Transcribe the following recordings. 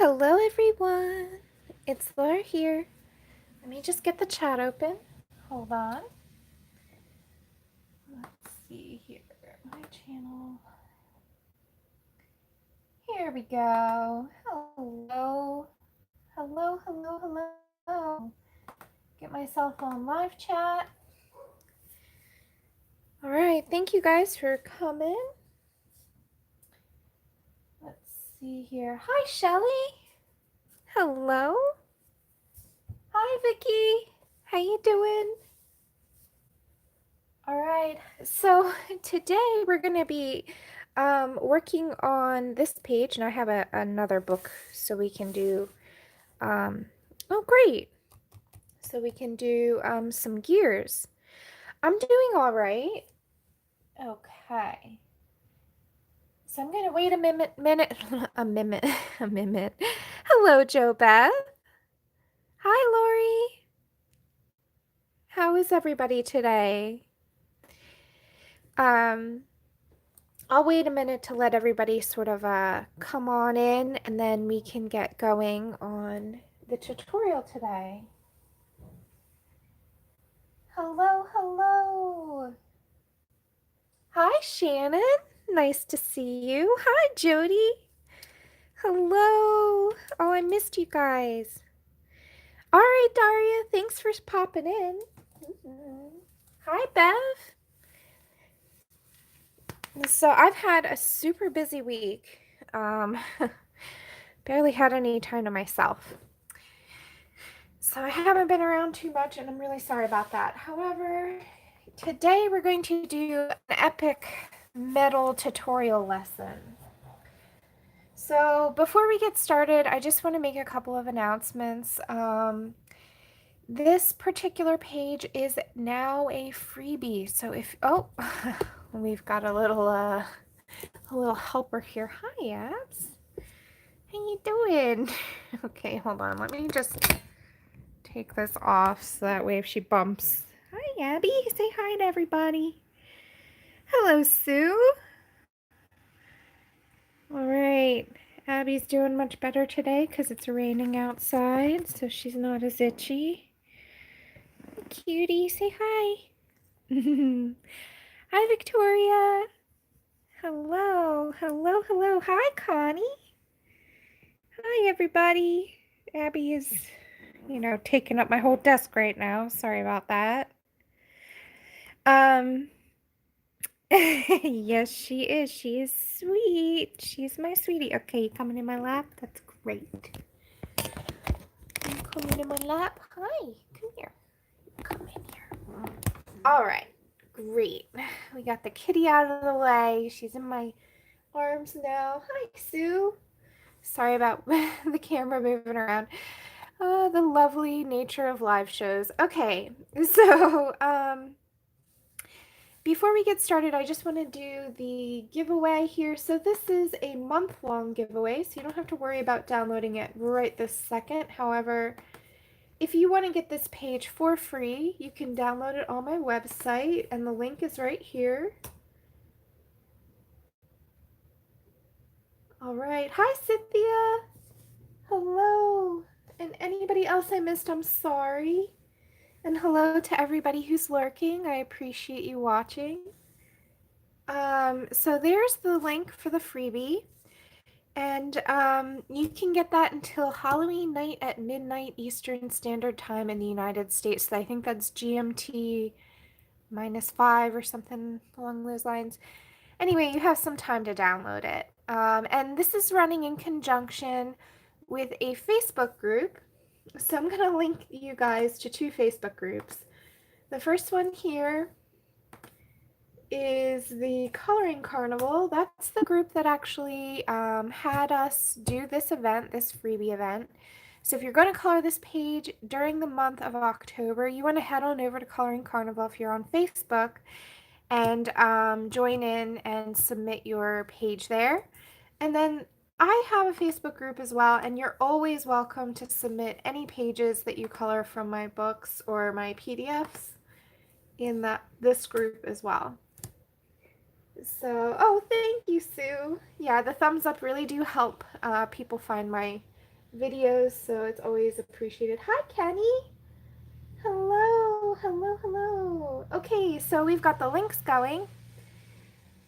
Hello everyone, it's Laura here. Let me just get the chat open. Hold on. Let's see here, my channel. Here we go. Hello. Hello, hello, hello. Get myself on live chat. All right, thank you guys for coming. Let's see here. Hi, Shelly. Hello. Hi, Vicky. How you doing? All right, so today we're going to be working on this page, and I have another book so we can do, oh great, so we can do some gears. I'm doing all right. Okay, so I'm going to wait a minute, a minute. Hello, Joe Beth. Hi, Lori. How is everybody today? I'll wait a minute to let everybody sort of come on in, and then we can get going on the tutorial today. Hello, hello. Hi, Shannon. Nice to see you. Hi, Jody. Hello. Oh, I missed you guys. All right, Daria, thanks for popping in. Hi, Bev. So I've had a super busy week. Barely had any time to myself. So I haven't been around too much, and I'm really sorry about that. However, today we're going to do an epic metal tutorial lesson. So before we get started, I just want to make a couple of announcements. This particular page is now a freebie. So if, oh, we've got a little helper here. Hi, Abs. How you doing? Okay, hold on. Let me just take this off so that way if she bumps. Hi, Abby. Say hi to everybody. Hello, Sue. All right. Abby's doing much better today because it's raining outside, so she's not as itchy. Cutie, say hi. Hi, Victoria. Hello, hello, hello. Hi, Connie. Hi, everybody. Abby is, taking up my whole desk right now. Sorry about that. Yes, she is. She is sweet. She's my sweetie. Okay, you coming in my lap? That's great. You coming in my lap? Hi, come here. Come in here. All right, great. We got the kitty out of the way. She's in my arms now. Hi, Sue. Sorry about the camera moving around. The lovely nature of live shows. Okay, so, before we get started, I just want to do the giveaway here. So this is a month-long giveaway, so you don't have to worry about downloading it right this second. However, if you want to get this page for free, you can download it on my website, and the link is right here. All right. Hi, Cynthia. Hello. And anybody else I missed, I'm sorry. And hello to everybody who's lurking. I appreciate you watching. So there's the link for the freebie, and you can get that until Halloween night at midnight Eastern Standard Time in the United States. So I think that's GMT -5 or something along those lines. Anyway, you have some time to download it. And this is running in conjunction with a Facebook group. So I'm going to link you guys to 2 Facebook groups. The first one here is the Coloring Carnival. That's the group that actually had us do this event, this freebie event. So if you're going to color this page during the month of October, you want to head on over to Coloring Carnival if you're on Facebook and join in and submit your page there. And then I have a Facebook group as well, and you're always welcome to submit any pages that you color from my books or my PDFs in this group as well. So, oh, thank you, Sue. Yeah, the thumbs up really do help people find my videos, so it's always appreciated. Hi, Kenny. Hello, hello, hello. Okay, so we've got the links going.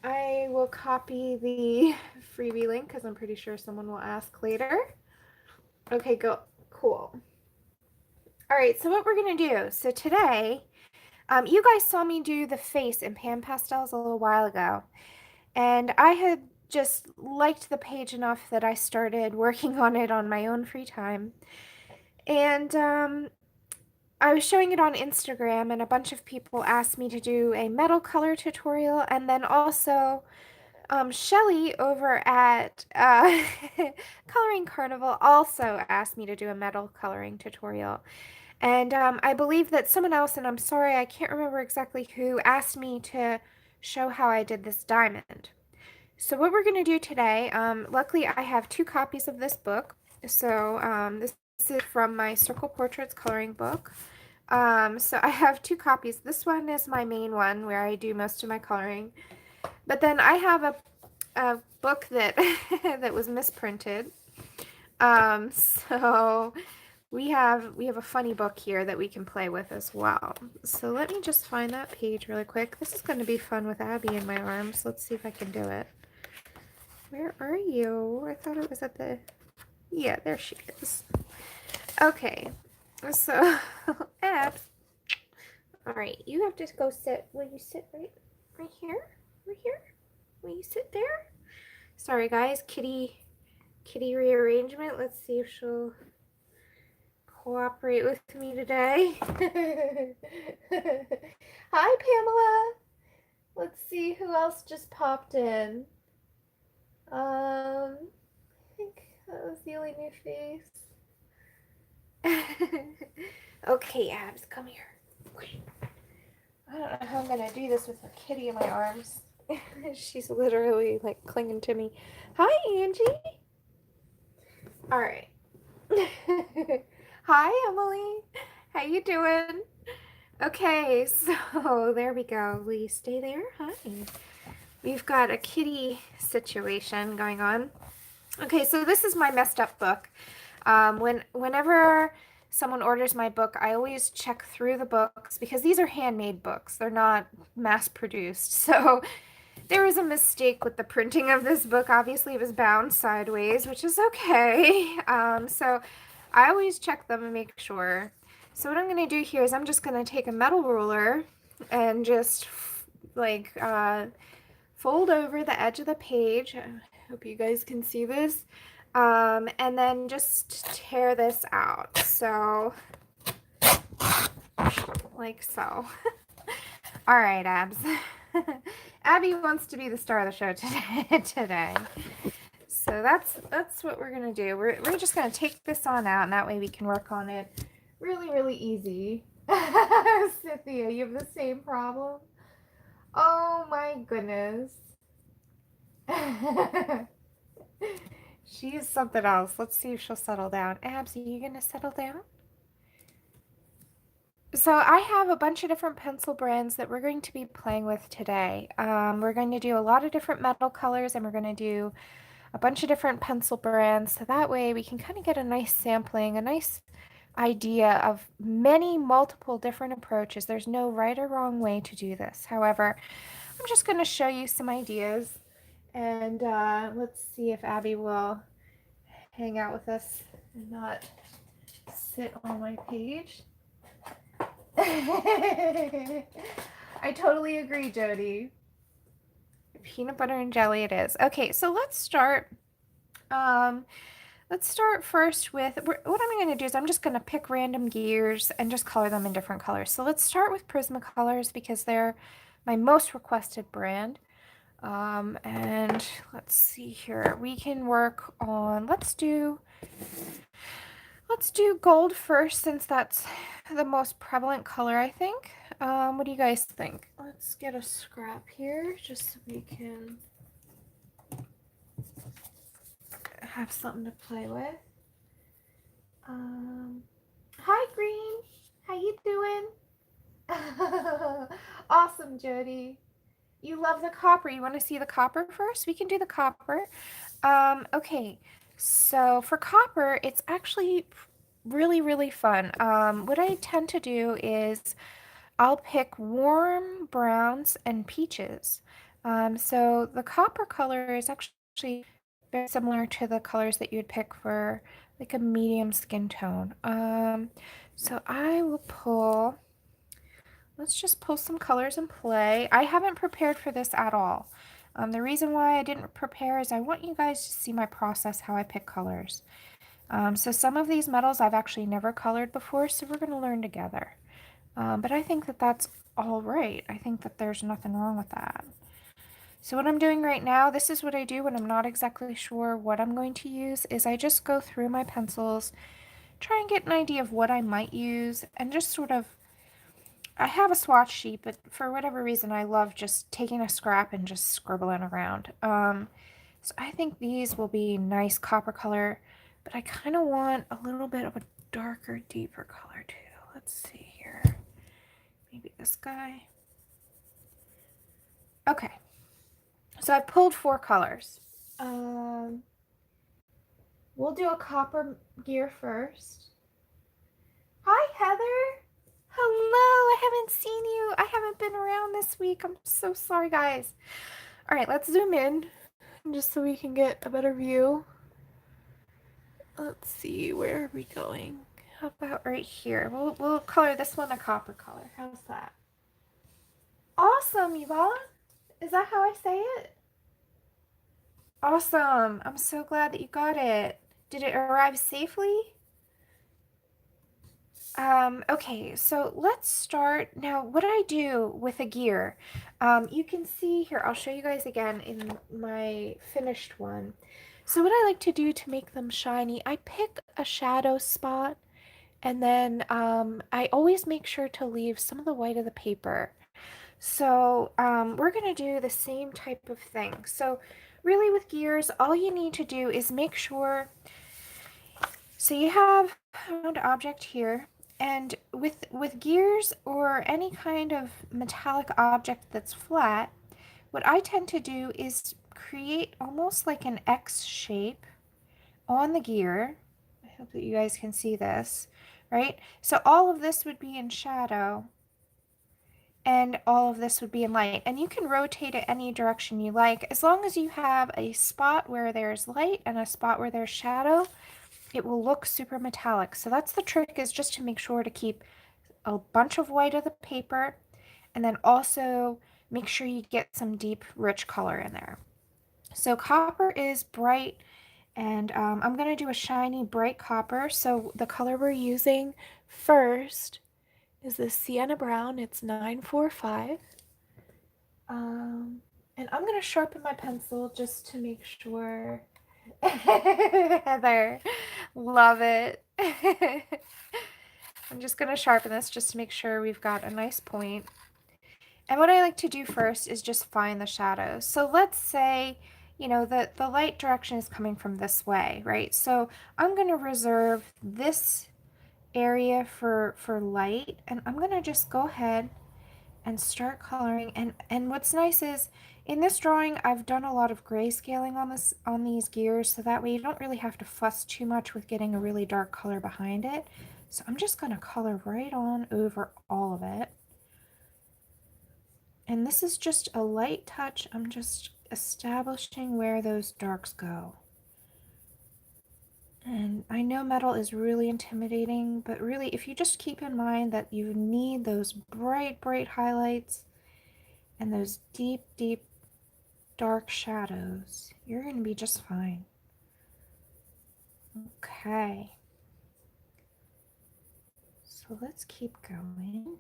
I will copy the freebie link because I'm pretty sure someone will ask later. Okay, go. Cool. All right, so what we're going to do, so today, you guys saw me do the face in Pan Pastels a little while ago, and I had just liked the page enough that I started working on it on my own free time. And I was showing it on Instagram, and a bunch of people asked me to do a metal color tutorial, and then also Shelly over at Coloring Carnival also asked me to do a metal coloring tutorial. And I believe that someone else, and I'm sorry, I can't remember exactly who, asked me to show how I did this diamond. So what we're going to do today, luckily I have 2 copies of this book. So this is from my Circle Portraits coloring book. So I have 2 copies. This one is my main one where I do most of my coloring. But then I have a book that that was misprinted. So we have a funny book here that we can play with as well. So let me just find that page really quick. This is going to be fun with Abby in my arms. Let's see if I can do it. Where are you? I thought it was at the... Yeah, there she is. Okay. So, Abs. Alright, you have to go sit. Will you sit right here? Right here? Will you sit there? Sorry, guys. Kitty rearrangement. Let's see if she'll cooperate with me today. Hi, Pamela. Let's see who else just popped in. I think that was the only new face. Okay, Abs, come here. I don't know how I'm gonna do this with a kitty in my arms. She's literally like clinging to me. Hi, Angie. All right. Hi, Emily. How you doing? Okay, so there we go. Will you stay there? Hi. We've got a kitty situation going on. Okay, so this is my messed up book. Whenever someone orders my book, I always check through the books because these are handmade books. They're not mass produced. So there was a mistake with the printing of this book. Obviously, it was bound sideways, which is okay. So I always check them and make sure. So what I'm going to do here is I'm just going to take a metal ruler and just like fold over the edge of the page. I hope you guys can see this. And then just tear this out. So, like so. All right, Abs. Abby wants to be the star of the show today. So that's what we're gonna do. We're just gonna take this on out, and that way we can work on it really easy. Cynthia, you have the same problem? Oh my goodness. She is something else. Let's see if she'll settle down. Abs, are you gonna settle down? So I have a bunch of different pencil brands that we're going to be playing with today. We're going to do a lot of different metal colors, and we're going to do a bunch of different pencil brands. So that way we can kind of get a nice sampling, a nice idea of multiple different approaches. There's no right or wrong way to do this. However, I'm just going to show you some ideas, and let's see if Abby will hang out with us and not sit on my page. I totally agree, Jody. Peanut butter and jelly it is. Okay, so let's start. Let's start first with, what I'm going to do is I'm just going to pick random gears and just color them in different colors. So let's start with Prismacolors because they're my most requested brand. And let's see here. We can work on, let's do gold first since that's the most prevalent color, I think. What do you guys think? Let's get a scrap here just so we can have something to play with. Hi, Green. How you doing? Awesome, Jody. You love the copper. You want to see the copper first? We can do the copper. Okay. So for copper, it's actually really, really fun. What I tend to do is I'll pick warm browns and peaches. So the copper color is actually very similar to the colors that you would pick for like a medium skin tone. So I will pull, let's just pull some colors and play. I haven't prepared for this at all. The reason why I didn't prepare is I want you guys to see my process, how I pick colors. So some of these metals I've actually never colored before, so we're going to learn together. But I think that that's all right. I think that there's nothing wrong with that. So what I'm doing right now, this is what I do when I'm not exactly sure what I'm going to use, is I just go through my pencils, try and get an idea of what I might use, and just sort of, I have a swatch sheet, but for whatever reason I love just taking a scrap and just scribbling around. So I think these will be nice copper color, but I kind of want a little bit of a darker, deeper color too. Let's see here. Maybe this guy. Okay, so I've pulled 4 colors. We'll do a copper gear first. Hi, Heather. Hello, I haven't seen you. I haven't been around this week. I'm so sorry, guys. All right, let's zoom in just so we can get a better view. Let's see, where are we going? How about right here? We'll color this one a copper color. How's that? Awesome, Yvonne. Is that how I say it? Awesome. I'm so glad that you got it. Did it arrive safely? Okay, so let's start. Now, what I do with a gear, you can see here, I'll show you guys again in my finished one. So what I like to do to make them shiny, I pick a shadow spot, and then I always make sure to leave some of the white of the paper. So we're going to do the same type of thing. So really with gears, all you need to do is make sure, so you have a round object here, and with gears or any kind of metallic object that's flat, what I tend to do is create almost like an X shape on the gear. I hope that you guys can see this, right? So all of this would be in shadow, and all of this would be in light. And you can rotate it any direction you like. As long as you have a spot where there's light and a spot where there's shadow, it will look super metallic. So that's the trick, is just to make sure to keep a bunch of white of the paper, and then also make sure you get some deep, rich color in there. So copper is bright, and I'm going to do a shiny, bright copper. So the color we're using first is the Sienna Brown. It's 945. And I'm going to sharpen my pencil just to make sure. Heather, love it. I'm just going to sharpen this just to make sure we've got a nice point. And what I like to do first is just find the shadows. So let's say, you know, the light direction is coming from this way, right? So I'm going to reserve this area for light, and I'm going to just go ahead and start coloring. And what's nice is in this drawing I've done a lot of grayscaling on these gears, so that way you don't really have to fuss too much with getting a really dark color behind it. So I'm just going to color right on over all of it. And this is just a light touch. I'm just establishing where those darks go. And I know metal is really intimidating, but really if you just keep in mind that you need those bright, bright highlights and those deep, deep, dark shadows, you're going to be just fine. Okay. So let's keep going.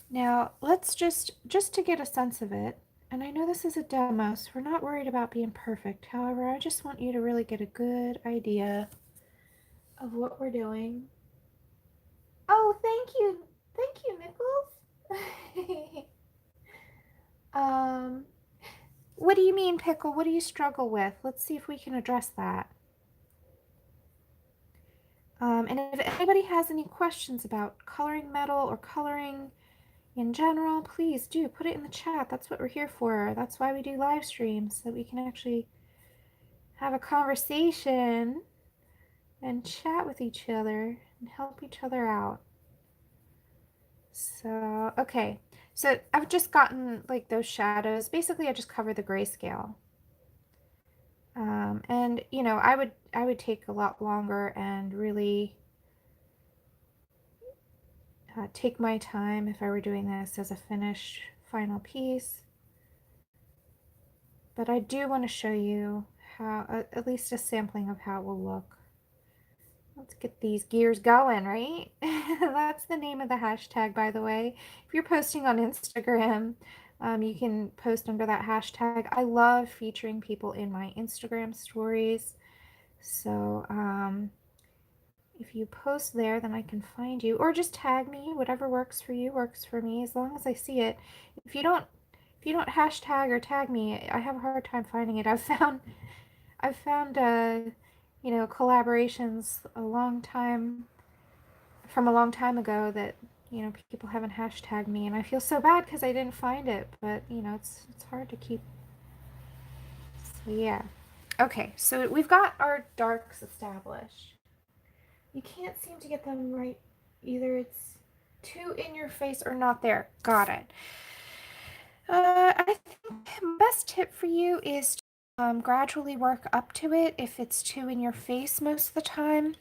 Now, let's just to get a sense of it, and I know this is a demo, so we're not worried about being perfect. However, I just want you to really get a good idea of what we're doing. Oh, thank you. Thank you, Nichols. What do you mean, Pickle? What do you struggle with? Let's see if we can address that. And if anybody has any questions about coloring metal or coloring in general, please do put it in the chat. That's what we're here for. That's why we do live streams, so that we can actually have a conversation and chat with each other and help each other out. So, okay. So I've just gotten like those shadows. Basically, I just cover the grayscale. And you know, I would take a lot longer and really take my time if I were doing this as a finished final piece. But I do want to show you how, at least a sampling of how it will look. Let's get these gears going, right? That's the name of the hashtag, by the way. If you're posting on Instagram, you can post under that hashtag. I love featuring people in my Instagram stories. So if you post there, then I can find you, or just tag me. Whatever works for you works for me, as long as I see it. If you don't hashtag or tag me, I have a hard time finding it. I've found you know, collaborations from a long time ago that, you know, people haven't hashtagged me, and I feel so bad because I didn't find it, but you know, it's hard to keep. So yeah. Okay, so we've got our darks established. You can't seem to get them right. Either it's too in your face or not there. Got it. I think best tip for you is to gradually work up to it if it's too in your face most of the time.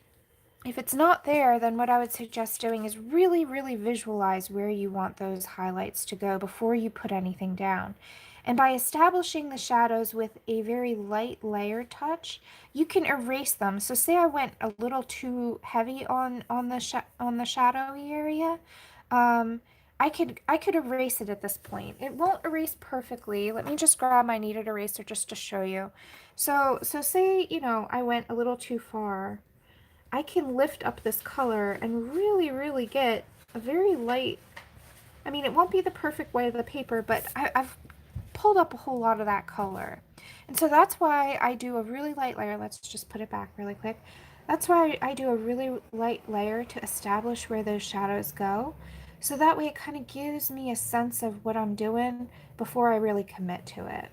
If it's not there, then what I would suggest doing is really, really visualize where you want those highlights to go before you put anything down. And by establishing the shadows with a very light layer touch, you can erase them. So say I went a little too heavy on the shadowy area, I could erase it at this point. It won't erase perfectly. Let me just grab my kneaded eraser just to show you. So say, you know, I went a little too far. I can lift up this color and really, really get a very light, I mean, it won't be the perfect way of the paper, but I've pulled up a whole lot of that color. And so that's why I do a really light layer. Let's just put it back really quick. That's why I do a really light layer to establish where those shadows go. So that way it kind of gives me a sense of what I'm doing before I really commit to it.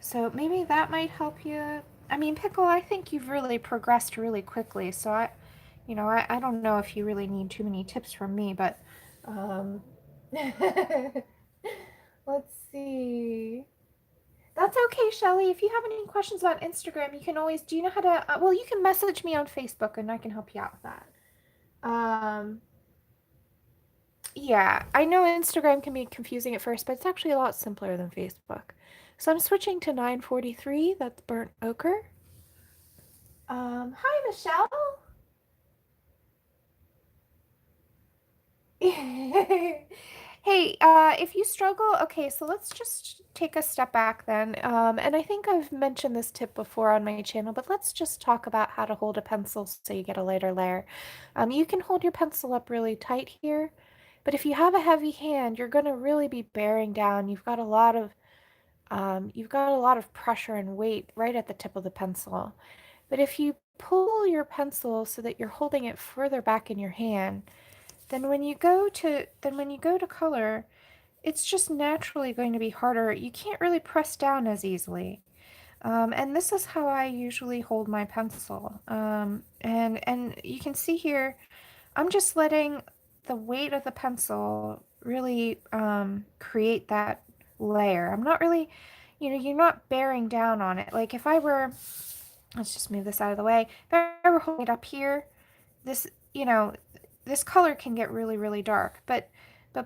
So maybe that might help you. I mean, Pickle, I think you've really progressed really quickly. So you know, I don't know if you really need too many tips from me, but um, let's see. That's okay, Shelly. If you have any questions about Instagram, you can always, do you know how to, well, you can message me on Facebook and I can help you out with that. Yeah, I know Instagram can be confusing at first, but it's actually a lot simpler than Facebook. So I'm switching to 943. That's burnt ochre. Hi, Michelle. Hey, if you struggle, okay, so let's just take a step back then. And I think I've mentioned this tip before on my channel, but let's just talk about how to hold a pencil so you get a lighter layer. You can hold your pencil up really tight here, but if you have a heavy hand, you're going to really be bearing down. You've got a lot of pressure and weight right at the tip of the pencil. But if you pull your pencil so that you're holding it further back in your hand, then when you go to color, it's just naturally going to be harder. You can't really press down as easily. And this is how I usually hold my pencil. And you can see here, I'm just letting the weight of the pencil really create that layer. I'm not really, you know, you're not bearing down on it. Like if I were, let's just move this out of the way. If I were holding it up here, this, you know, this color can get really, really dark. But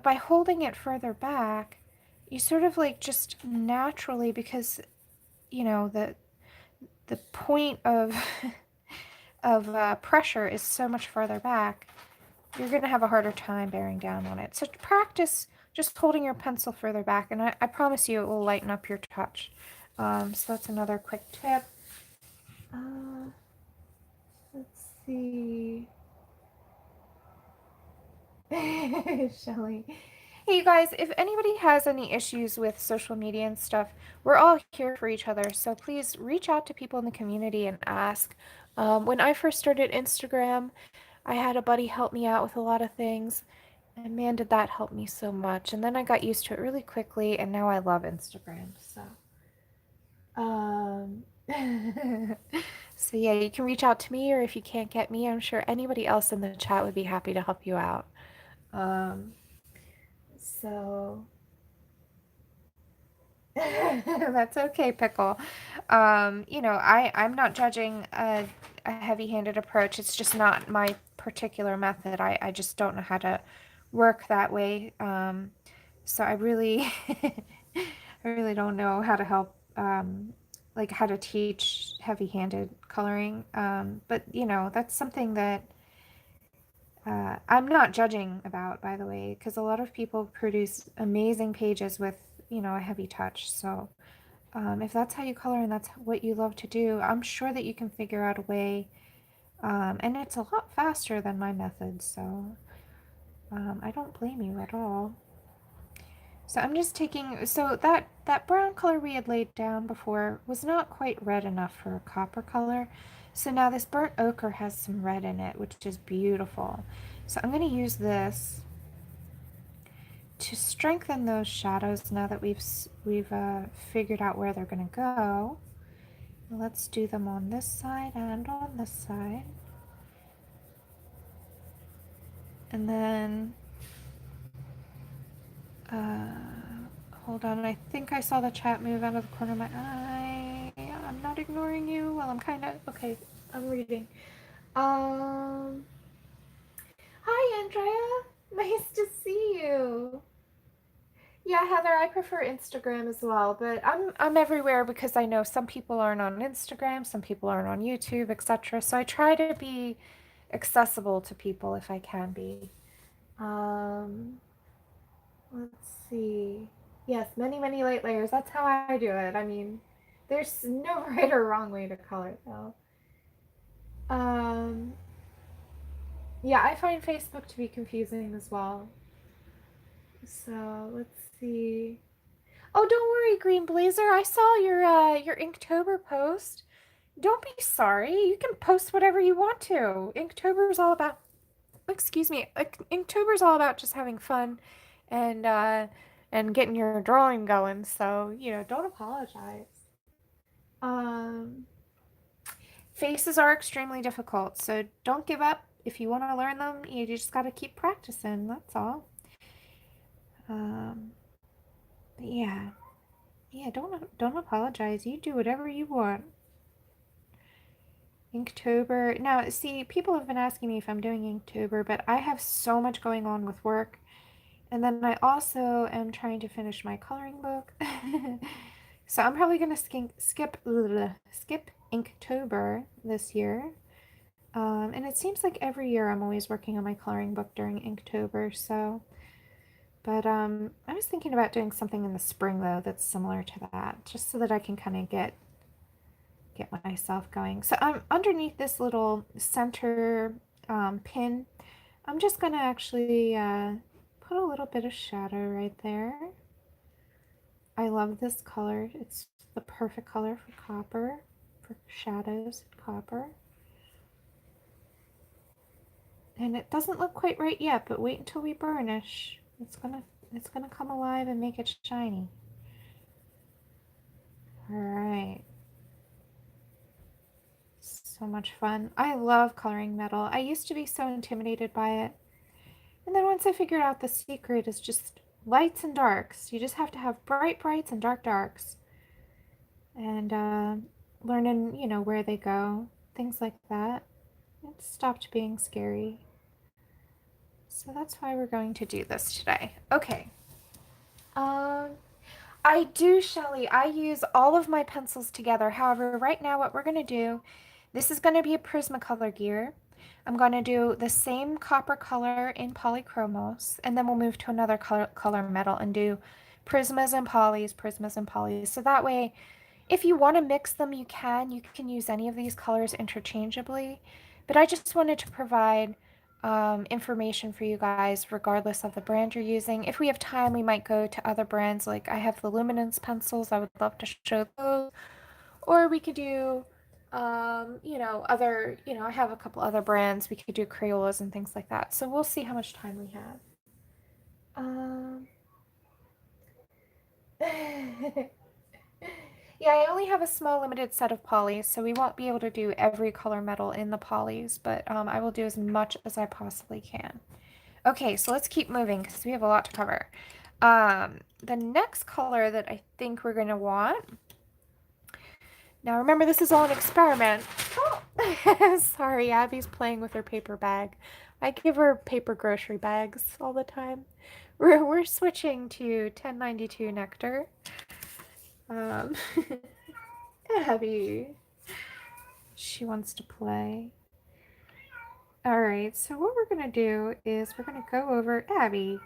by holding it further back, you sort of like just naturally, because, you know, the point of of pressure is so much farther back, you're going to have a harder time bearing down on it. So practice just holding your pencil further back, and I promise you it will lighten up your touch. So that's another quick tip. Let's see. Shelly. Hey, you guys, if anybody has any issues with social media and stuff, we're all here for each other. So please reach out to people in the community and ask. When I first started Instagram, I had a buddy help me out with a lot of things. And man, did that help me so much. And then I got used to it really quickly, and now I love Instagram. So, So yeah, you can reach out to me, or if you can't get me, I'm sure anybody else in the chat would be happy to help you out. Um, so that's okay, Pickle. I'm not judging a heavy-handed approach. It's just not my particular method. I just don't know how to work that way. So I really, I really don't know how to help, like how to teach heavy-handed coloring. But that's something that I'm not judging about, by the way, because a lot of people produce amazing pages with, a heavy touch. So if that's how you color and that's what you love to do, I'm sure that you can figure out a way. And it's a lot faster than my method, so I don't blame you at all. So I'm just taking, so that brown color we had laid down before was not quite red enough for a copper color. So now this burnt ochre has some red in it, which is beautiful. So I'm going to use this to strengthen those shadows now that we've figured out where they're going to go. Let's do them on this side and on this side. And then, hold on, I think I saw the chat move out of the corner of my eye. I'm not ignoring you. Well, I'm kind of, okay, I'm reading. Hi, Andrea. Nice to see you. Yeah, Heather, I prefer Instagram as well, but I'm everywhere because I know some people aren't on Instagram, some people aren't on YouTube, etc. So I try to be accessible to people if I can be. Let's see. Yes, many, many light layers. That's how I do it. I mean, there's no right or wrong way to color though. Um, yeah, I find Facebook to be confusing as well. So let's see. Oh, don't worry, Green Blazer. I saw your Inktober post. Don't be sorry. You can post whatever you want to. Inktober is all about, excuse me, Inktober is all about just having fun and getting your drawing going. So, don't apologize. Um, Faces are extremely difficult, so don't give up. If you want to learn them, you just got to keep practicing. That's all. But yeah, don't apologize. You do whatever you want. Inktober. Now, see, people have been asking me if I'm doing Inktober, but I have so much going on with work. And then I also am trying to finish my coloring book. So I'm probably going to skip Inktober this year. And it seems like every year I'm always working on my coloring book during Inktober, so. But I was thinking about doing something in the spring, though, that's similar to that, just so that I can kind of get myself going. So underneath this little center pin, I'm just going to actually put a little bit of shadow right there. I love this color. It's the perfect color for copper, for shadows and copper. And it doesn't look quite right yet, but wait until we burnish. It's gonna come alive and make it shiny. All right. So much fun. I love coloring metal. I used to be so intimidated by it. And then once I figured out the secret is just lights and darks. You just have to have bright brights and dark darks. And learning, where they go. Things like that. It stopped being scary. So that's why we're going to do this today. Okay. I do, Shelly. I use all of my pencils together. However, right now what we're going to do, this is going to be a Prismacolor gear. I'm going to do the same copper color in Polychromos, and then we'll move to another color metal and do prismas and polys, prismas and polys. So that way, if you want to mix them, you can. You can use any of these colors interchangeably. But I just wanted to provide information for you guys regardless of the brand you're using. If we have time, we might go to other brands. Like I have the Luminance pencils. I would love to show those. Or we could do, I have a couple other brands. We could do Crayolas and things like that. So we'll see how much time we have. Yeah, I only have a small limited set of polys, so we won't be able to do every color metal in the polys, but I will do as much as I possibly can. Okay, so let's keep moving because we have a lot to cover. The next color that I think we're going to want, now remember this is all an experiment. Oh, sorry, Abby's playing with her paper bag. I give her paper grocery bags all the time. We're switching to 1092 Nectar. Um, Abby, she wants to play. All right, so what we're gonna do is we're gonna go over Abby.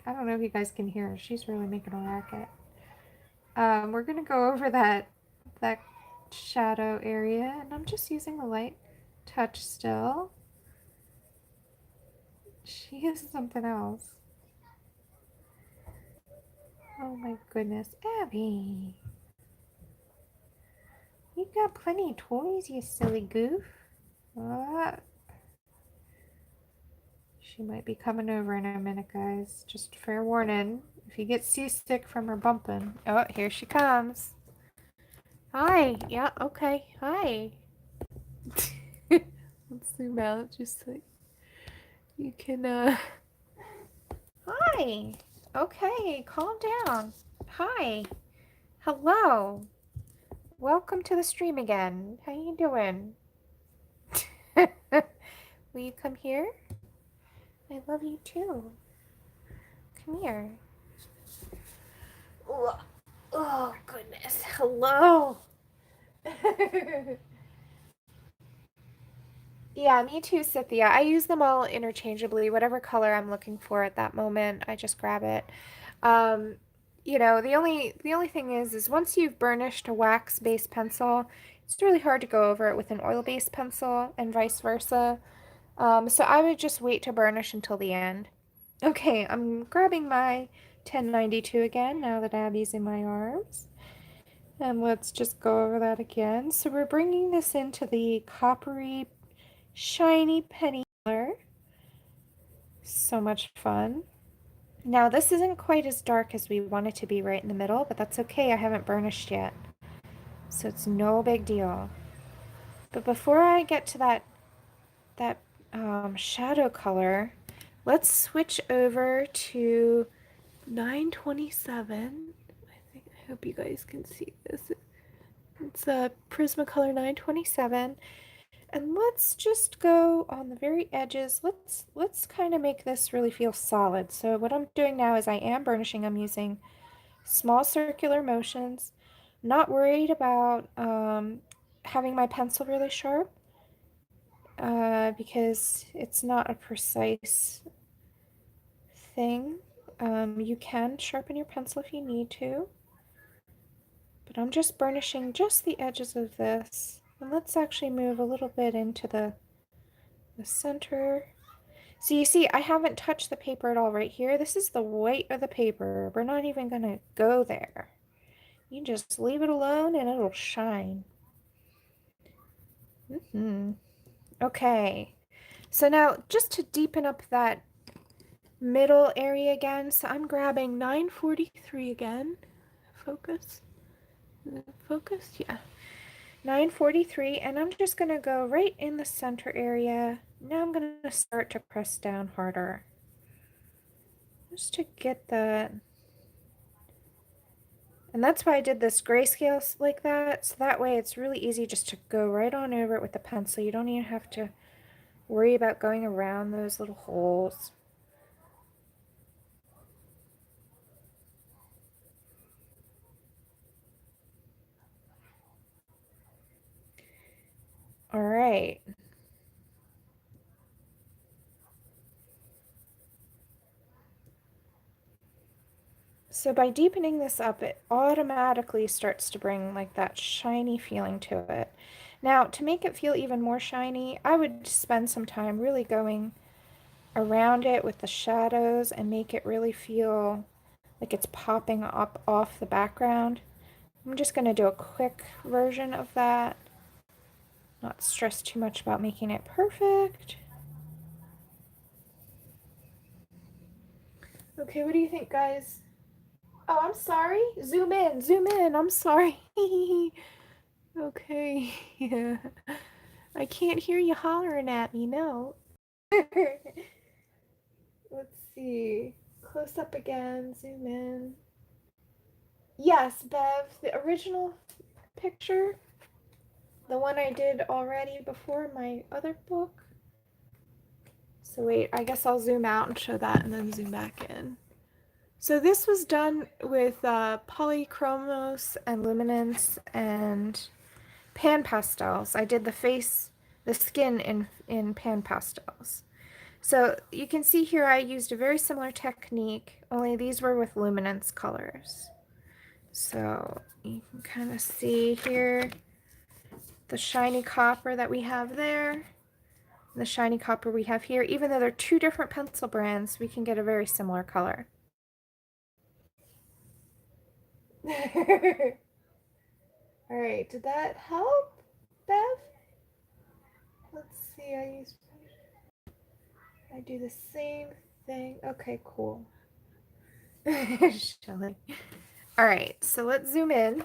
I don't know if you guys can hear her. She's really making a racket. We're gonna go over that shadow area, and I'm just using the light touch still. She is something else. Oh my goodness, Abby. You got plenty of toys, you silly goof. She might be coming over in a minute, guys. Just fair warning. If you get seasick from her bumping. Oh, here she comes. Hi. Yeah, okay. Hi. Let's zoom out just so you can, Hi. Okay, calm down. Hi. Hello. Welcome to the stream again. How you doing? Will you come here? I love you too. Come here. Oh, oh goodness. Hello. Yeah, me too, Cynthia. I use them all interchangeably. Whatever color I'm looking for at that moment, I just grab it. Um, you know, the only thing is once you've burnished a wax-based pencil, it's really hard to go over it with an oil-based pencil and vice versa. So I would just wait to burnish until the end. Okay, I'm grabbing my 1092 again now that Abby's in my arms. And let's just go over that again. So we're bringing this into the coppery, shiny penny color. So much fun. Now this isn't quite as dark as we want it to be right in the middle, but that's okay. I haven't burnished yet. So it's no big deal. But before I get to that shadow color, let's switch over to 927. I hope you guys can see this. It's a Prismacolor 927. And let's just go on the very edges. Let's kind of make this really feel solid. So what I'm doing now is I am burnishing. I'm using small circular motions. Not worried about having my pencil really sharp because it's not a precise thing. You can sharpen your pencil if you need to. But I'm just burnishing just the edges of this. And let's actually move a little bit into the center. So you see, I haven't touched the paper at all right here. This is the white of the paper. We're not even going to go there. You just leave it alone and it'll shine. Okay. So now, just to deepen up that middle area again, so I'm grabbing 943 again. Focus. Focus? Yeah. 943, and I'm just going to go right in the center area. Now I'm going to start to press down harder. Just to get that. And that's why I did this grayscale like that, so that way it's really easy just to go right on over it with the pencil. You don't even have to worry about going around those little holes. All right. So by deepening this up, it automatically starts to bring like that shiny feeling to it. Now, to make it feel even more shiny, I would spend some time really going around it with the shadows and make it really feel like it's popping up off the background. I'm just going to do a quick version of that. Not stress too much about making it perfect. Okay, what do you think, guys? Oh, I'm sorry. Zoom in, zoom in. I'm sorry. Okay. Yeah. I can't hear you hollering at me, no. Let's see. Close up again, zoom in. Yes, Bev, the original picture, the one I did already before my other book. So wait, I guess I'll zoom out and show that and then zoom back in. So this was done with Polychromos and luminance and pan pastels. I did the face, the skin in pan pastels. So you can see here I used a very similar technique, only these were with luminance colors. So you can kind of see here the shiny copper that we have there, the shiny copper we have here. Even though they're two different pencil brands, we can get a very similar color. All right, did that help, Bev? Let's see, I do the same thing. Okay, cool. Shelly. All right, so let's zoom in.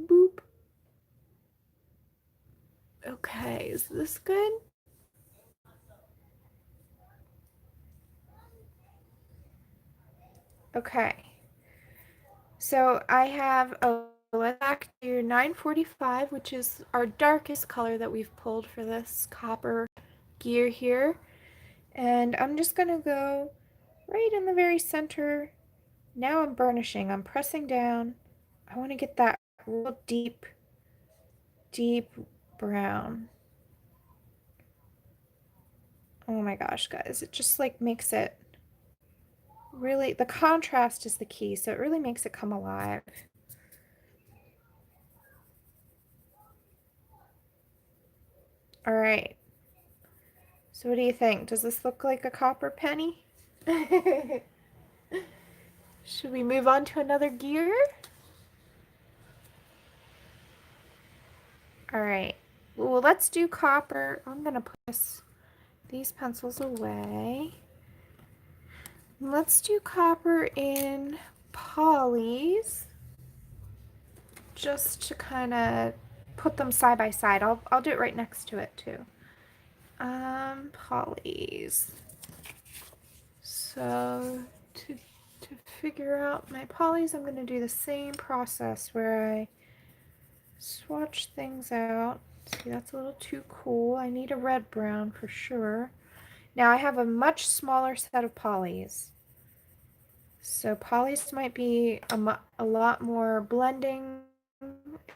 Boop. Okay, is this good? Okay. So I have let's back to 945, which is our darkest color that we've pulled for this copper gear here. And I'm just gonna go right in the very center. Now I'm burnishing, I'm pressing down. I want to get that real deep, deep brown. Oh my gosh, guys, it just like makes it really, the contrast is the key, so it really makes it come alive. All right. So what do you think? Does this look like a copper penny? Should we move on to another gear? All right. Well, let's do copper. I'm gonna put these pencils away. Let's do copper in polys, just to kind of put them side by side. I'll do it right next to it too. Polys. So to figure out my polys, I'm going to do the same process where I swatch things out. See, that's a little too cool. I need a red brown for sure. Now I have a much smaller set of polys. So polys might be a lot more blending,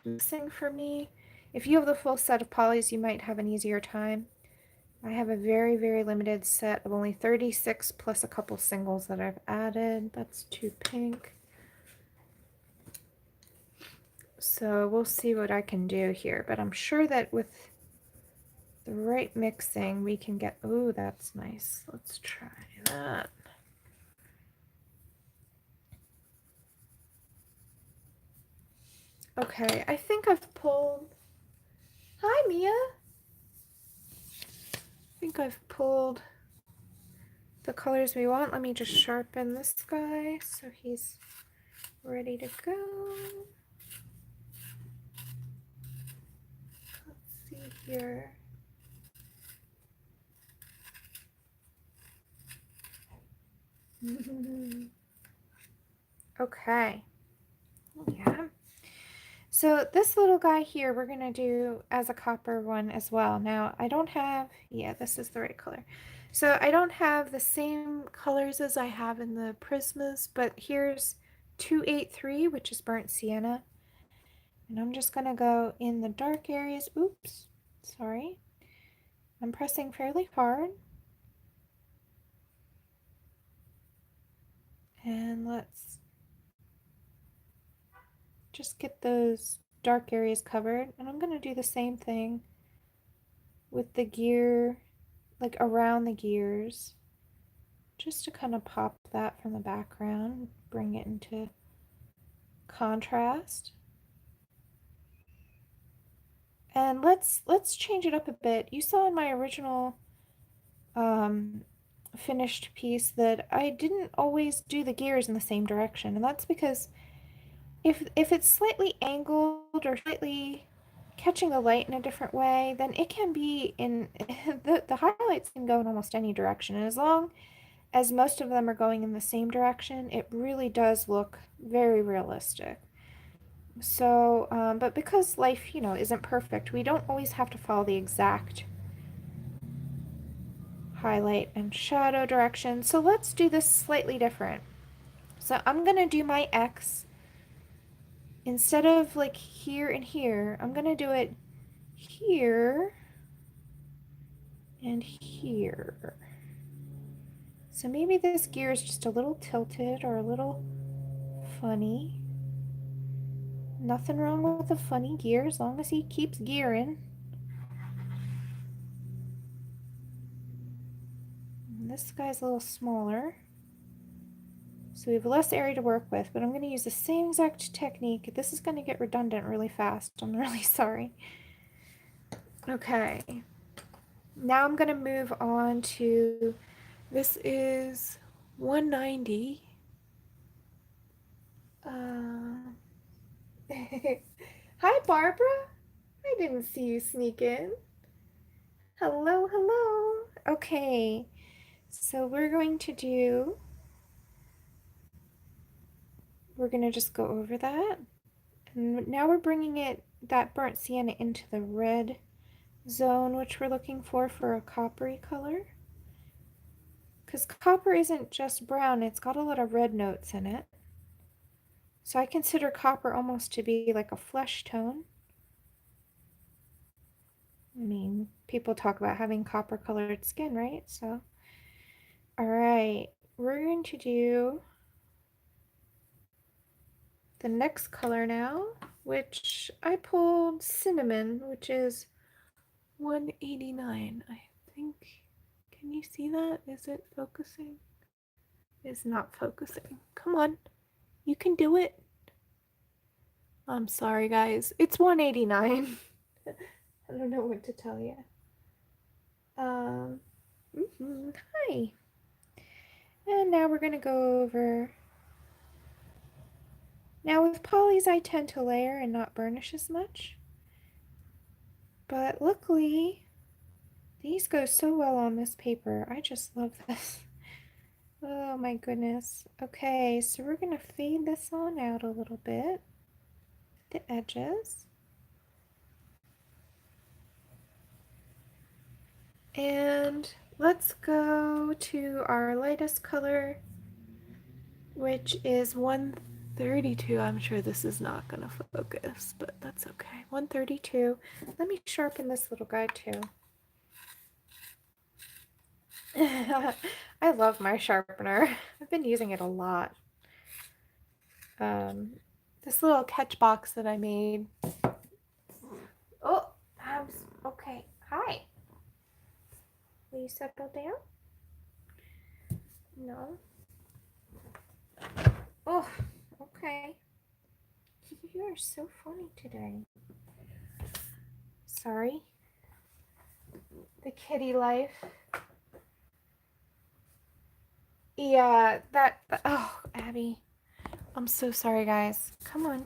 mixing for me. If you have the full set of polys, you might have an easier time. I have a very, very limited set of only 36 plus a couple singles that I've added. That's too pink. So we'll see what I can do here, but I'm sure that with the right mixing, we can get, oh, that's nice. Let's try that. Okay, I think I've pulled, hi Mia. I think I've pulled the colors we want. Let me just sharpen this guy so he's ready to go. Let's see here. Okay. Yeah. So this little guy here, we're going to do as a copper one as well. Now, I don't have, yeah, this is the right color. So I don't have the same colors as I have in the Prismas, but here's 283, which is burnt sienna. And I'm just going to go in the dark areas. Oops, sorry. I'm pressing fairly hard. And let's just get those dark areas covered. And I'm going to do the same thing with the gear, like around the gears, just to kind of pop that from the background, bring it into contrast. And let's change it up a bit. You saw in my original finished piece that I didn't always do the gears in the same direction, and that's because if it's slightly angled or slightly catching the light in a different way, then it can be in the highlights can go in almost any direction, and as long as most of them are going in the same direction, it really does look very realistic. So, but because life, isn't perfect, we don't always have to follow the exact highlight and shadow direction. So let's do this slightly different. So I'm gonna do my X, instead of like here and here, I'm gonna do it here and here. So maybe this gear is just a little tilted or a little funny. Nothing wrong with a funny gear as long as he keeps gearing. And this guy's a little smaller, so we have less area to work with, but I'm going to use the same exact technique. This is going to get redundant really fast. I'm really sorry. Okay. Now I'm going to move on to, this is 190. Hi, Barbara. I didn't see you sneak in. Hello, hello. Okay, so we're going to just go over that. And now we're bringing that burnt sienna into the red zone, which we're looking for a coppery color. Because copper isn't just brown, it's got a lot of red notes in it. So I consider copper almost to be like a flesh tone. I mean, people talk about having copper colored skin, right? So, all right, we're going to do the next color now, which I pulled cinnamon, which is 189, I think. Can you see that? Is it focusing? It's not focusing. Come on, you can do it. I'm sorry, guys. It's 189. I don't know what to tell you. Hi. And now we're going to go over. Now with polys, I tend to layer and not burnish as much. But luckily, these go so well on this paper. I just love this. Oh my goodness. Okay, so we're going to fade this on out a little bit, the edges. And let's go to our lightest color, which is 132. I'm sure this is not going to focus, but that's okay. 132. Let me sharpen this little guy too. I love my sharpener. I've been using it a lot. This little catch box that I made. Oh, okay. Hi. Will you settle down? No. Oh, okay. You are so funny today. Sorry. The kitty life. Yeah, oh, Abby. I'm so sorry, guys. Come on.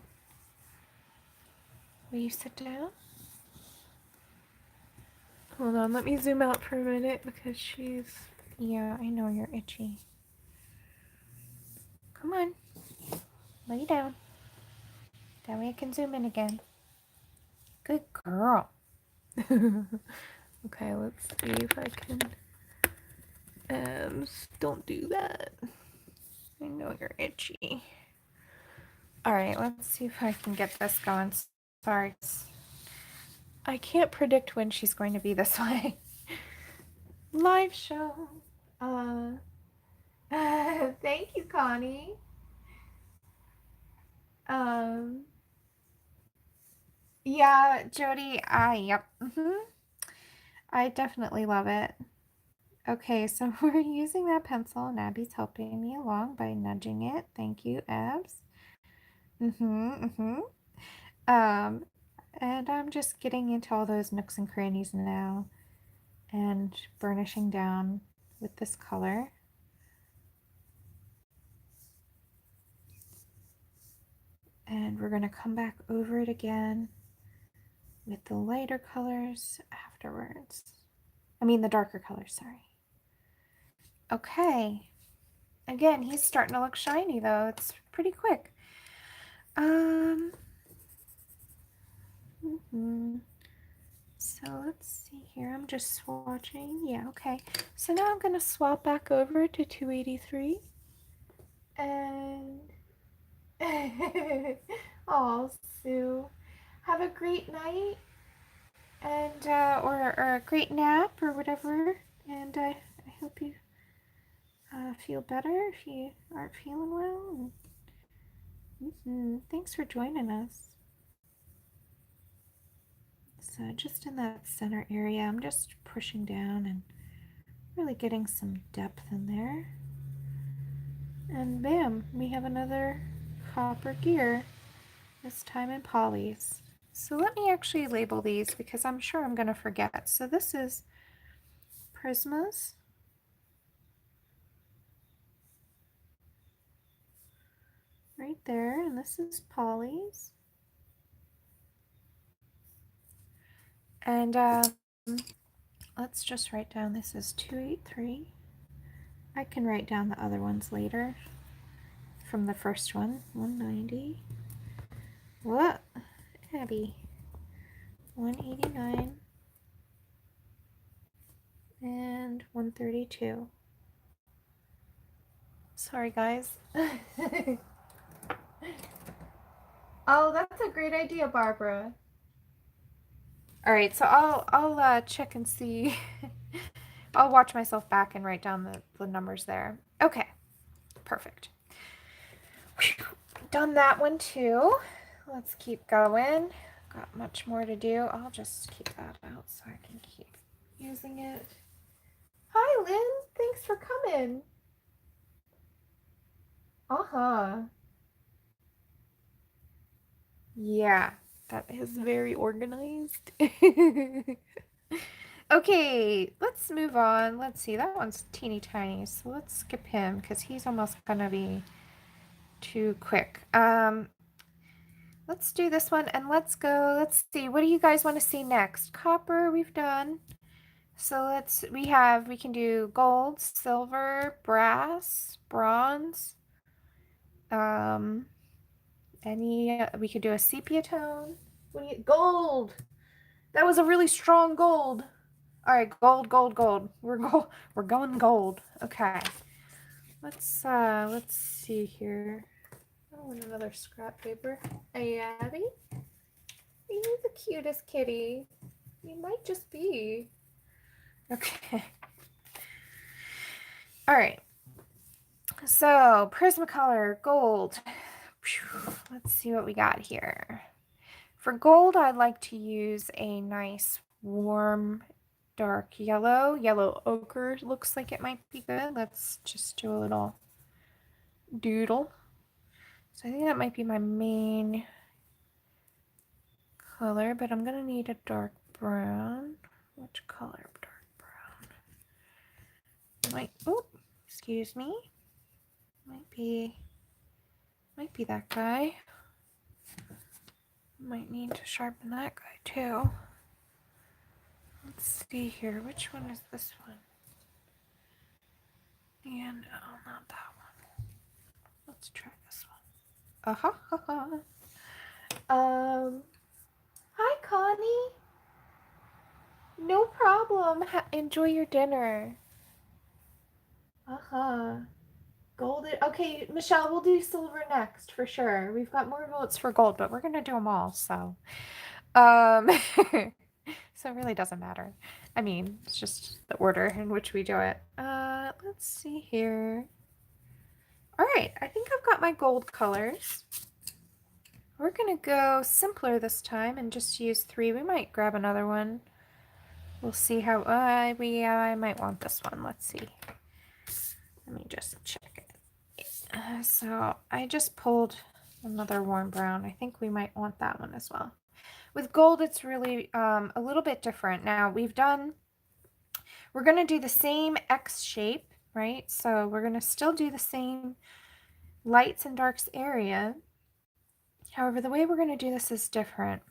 Will you sit down? Hold on, let me zoom out for a minute because she's... Yeah, I know you're itchy. Come on. Lay down. That way I can zoom in again. Good girl. Okay, let's see if I can... don't do that. I know you're itchy. Alright, let's see if I can get this going. Sorry. I can't predict when she's going to be this way. Live show. Thank you, Connie. Yeah, Jody, yep. I definitely love it. Okay, so we're using that pencil, and Abby's helping me along by nudging it. Thank you, Abs. And I'm just getting into all those nooks and crannies now and burnishing down. with this color. And we're going to come back over it again with the lighter colors afterwards. I mean the darker colors, sorry. Okay. Again, he's starting to look shiny though. It's pretty quick. So let's see here. I'm just swatching. Yeah, okay. So now I'm going to swap back over to 283. And oh, Sue, have a great night and or a great nap or whatever. And I hope you feel better if you aren't feeling well. Thanks for joining us. So just in that center area, I'm just pushing down and really getting some depth in there. And bam, we have another copper gear, this time in polys. So let me actually label these because I'm sure I'm going to forget. So this is Prismas. Right there, and this is polys. And let's just write down this is 283. I can write down the other ones later from the first one. 190. What? Abby. 189. And 132. Sorry, guys. Oh, that's a great idea, Barbara. All right, so I'll check and see. I'll watch myself back and write down the numbers there. Okay, perfect. Done that one too. Let's keep going. Got much more to do. I'll just keep that out so I can keep using it. Hi, Lynn. Thanks for coming. Uh-huh. Yeah, that is very organized. Okay, let's move on. Let's see, that one's teeny tiny, so let's skip him because he's almost gonna be too quick. Let's do this one and let's go. Let's see, what do you guys want to see next? Copper, we've done. So we can do gold, silver, brass, bronze. We could do a sepia tone. Gold. That was a really strong gold. All right, gold, gold, gold. We're going gold. Okay. Let's see here. I want another scrap paper. Hey, Abby. You're the cutest kitty. You might just be. Okay. All right. So, Prismacolor gold. Let's see what we got here. For gold, I'd like to use a nice warm dark yellow. Yellow ochre looks like it might be good. Let's just do a little doodle. So I think that might be my main color, but I'm going to need a dark brown. Which color? Dark brown. Excuse me. Might be that guy. Might need to sharpen that guy too. Let's see here. Which one is this one? And not that one. Let's try this one. Hi, Connie. No problem. Enjoy your dinner. Gold. Okay, Michelle, we'll do silver next for sure. We've got more votes for gold, but we're gonna do them all. So, so it really doesn't matter. I mean, it's just the order in which we do it. Let's see here. All right, I think I've got my gold colors. We're gonna go simpler this time and just use 3. We might grab another one. We'll see how I might want this one. Let's see. Let me just check it. So I just pulled another warm brown. I think we might want that one as well. With gold, it's really a little bit different. Now we're we're going to do the same X shape, right? So we're going to still do the same lights and darks area. However, the way we're going to do this is different.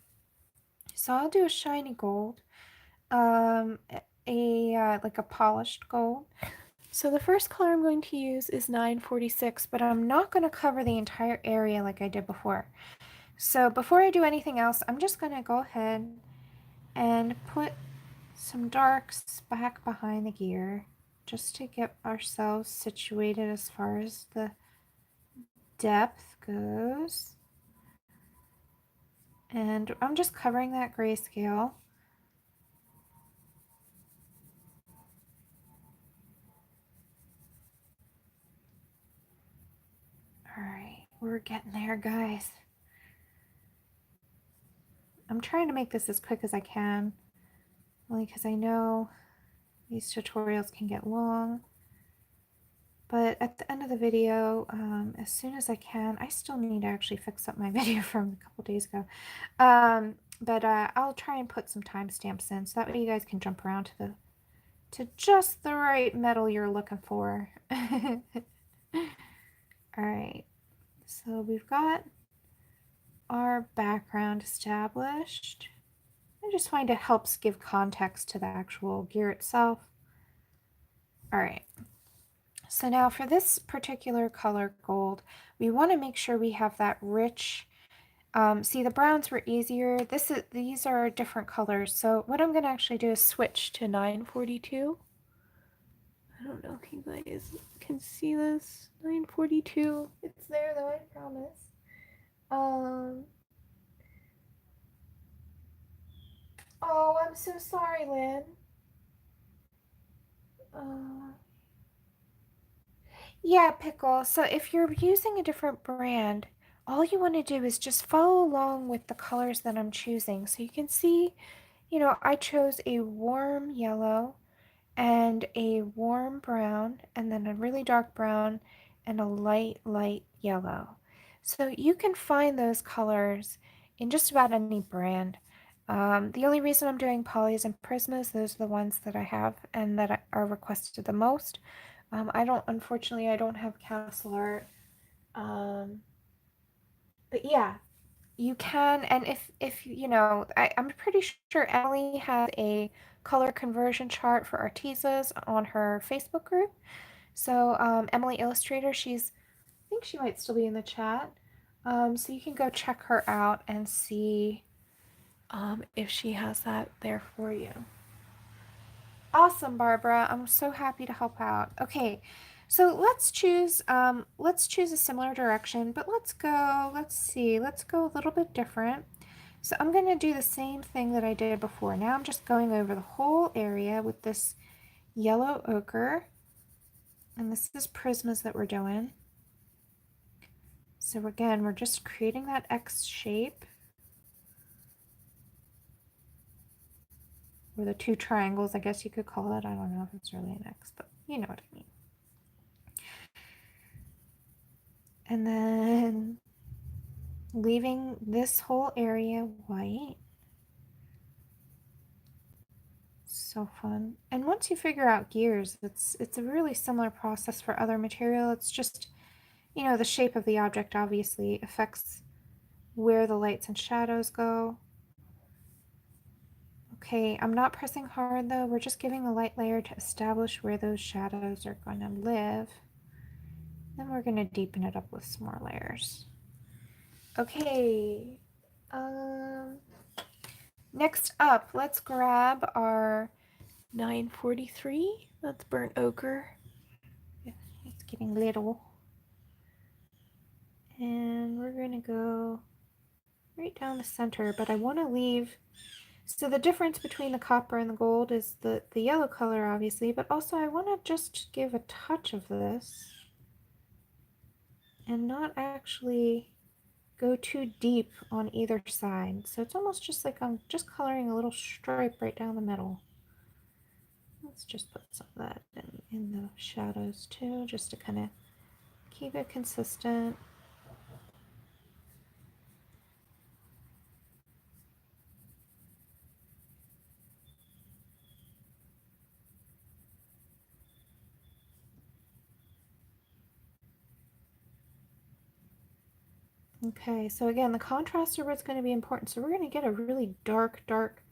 So I'll do a shiny gold, like a polished gold. So the first color I'm going to use is 946, but I'm not going to cover the entire area like I did before. So before I do anything else, I'm just going to go ahead and put some darks back behind the gear just to get ourselves situated as far as the depth goes. And I'm just covering that grayscale. Alright, we're getting there, guys. I'm trying to make this as quick as I can, only because I know these tutorials can get long. But at the end of the video, as soon as I can, I still need to actually fix up my video from a couple days ago. But I'll try and put some timestamps in so that way you guys can jump around to just the right metal you're looking for. Alright, so we've got our background established. I just find it helps give context to the actual gear itself. Alright, so now for this particular color gold, we want to make sure we have that rich, see the browns were easier. These are different colors. So what I'm going to actually do is switch to 942. I don't know if you guys can see this. 942. It's there though, I promise. Oh, I'm so sorry, Lynn. Yeah, Pickle. So if you're using a different brand, all you want to do is just follow along with the colors that I'm choosing. So you can see, I chose a warm yellow and a warm brown, and then a really dark brown and a light yellow. So you can find those colors in just about any brand. The only reason I'm doing polys and prismas, those are the ones that I have and that are requested the most. Unfortunately, I don't have Castell art. But yeah, you can, and if I'm pretty sure Emily has a color conversion chart for Artisas on her Facebook group. So Emily Illustrator, I think she might still be in the chat. So you can go check her out and see if she has that there for you. Awesome, Barbara. I'm so happy to help out. Okay, so let's choose a similar direction, but let's go a little bit different. So I'm going to do the same thing that I did before. Now I'm just going over the whole area with this yellow ochre. And this is prismas that we're doing. So again, we're just creating that X shape. Or the two triangles, I guess you could call it. I don't know if it's really an X, but you know what I mean. And then leaving this whole area white. So fun. And once you figure out gears, it's a really similar process for other material. It's just, the shape of the object obviously affects where the lights and shadows go. Okay, I'm not pressing hard though. We're just giving a light layer to establish where those shadows are going to live. Then we're going to deepen it up with some more layers. Okay. Next up, let's grab our 943. That's burnt ochre. It's getting little. And we're going to go right down the center, but I want to leave. So the difference between the copper and the gold is the yellow color, obviously, but also I want to just give a touch of this and not actually go too deep on either side. So it's almost just like I'm just coloring a little stripe right down the middle. Let's just put some of that in the shadows too, just to kind of keep it consistent. Okay, so again, the contrast over is going to be important. So we're going to get a really dark, dark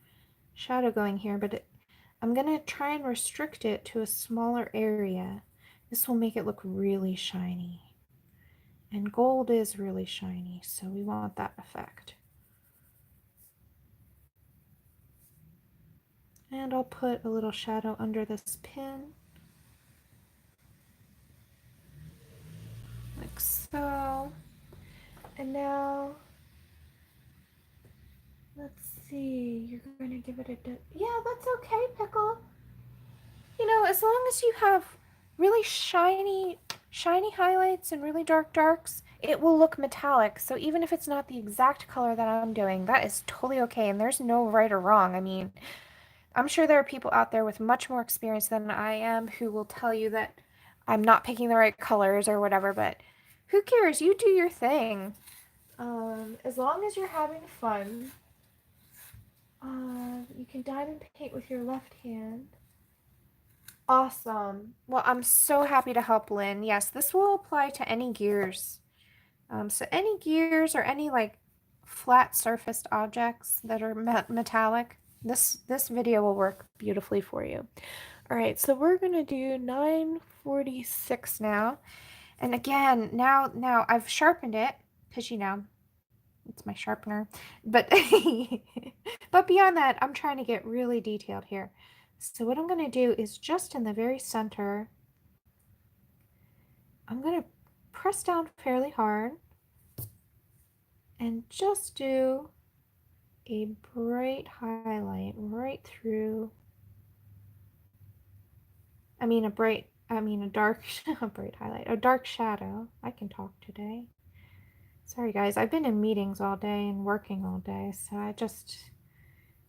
shadow going here, but I'm going to try and restrict it to a smaller area. This will make it look really shiny. And gold is really shiny, so we want that effect. And I'll put a little shadow under this pin. Like so. And now, let's see, you're going to give it a, yeah, that's okay, Pickle. You know, as long as you have really shiny highlights and really dark darks, it will look metallic. So even if it's not the exact color that I'm doing, that is totally okay. And there's no right or wrong. I mean, I'm sure there are people out there with much more experience than I am who will tell you that I'm not picking the right colors or whatever, but who cares? You do your thing. As long as you're having fun, you can diamond paint with your left hand. Awesome. Well, I'm so happy to help, Lynn. Yes, this will apply to any gears. So any gears or any like flat surfaced objects that are metallic, this video will work beautifully for you. All right, so we're gonna do 946 now. And again, now I've sharpened it because you know it's my sharpener. But but beyond that, I'm trying to get really detailed here. So what I'm going to do is just in the very center, I'm going to press down fairly hard and just do a bright highlight right through. I mean a dark, a bright highlight, a dark shadow. I can talk today. Sorry guys, I've been in meetings all day and working all day, so I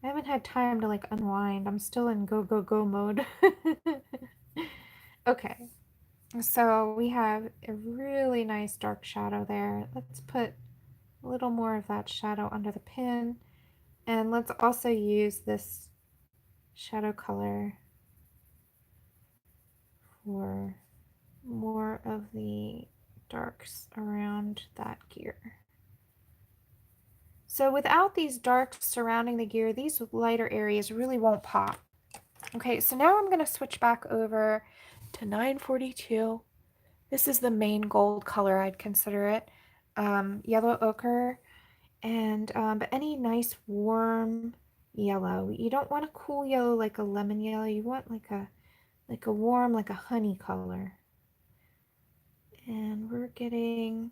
haven't had time to like unwind. I'm still in go, go, go mode. Okay, so we have a really nice dark shadow there. Let's put a little more of that shadow under the pin. And let's also use this shadow color for more of the darks around that gear. So without these darks surrounding the gear, these lighter areas really won't pop. Okay, so now I'm going to switch back over to 942. This is the main gold color, I'd consider it. Yellow ochre, and but any nice warm yellow. You don't want a cool yellow like a lemon yellow. You want like a warm, like a honey color. And we're getting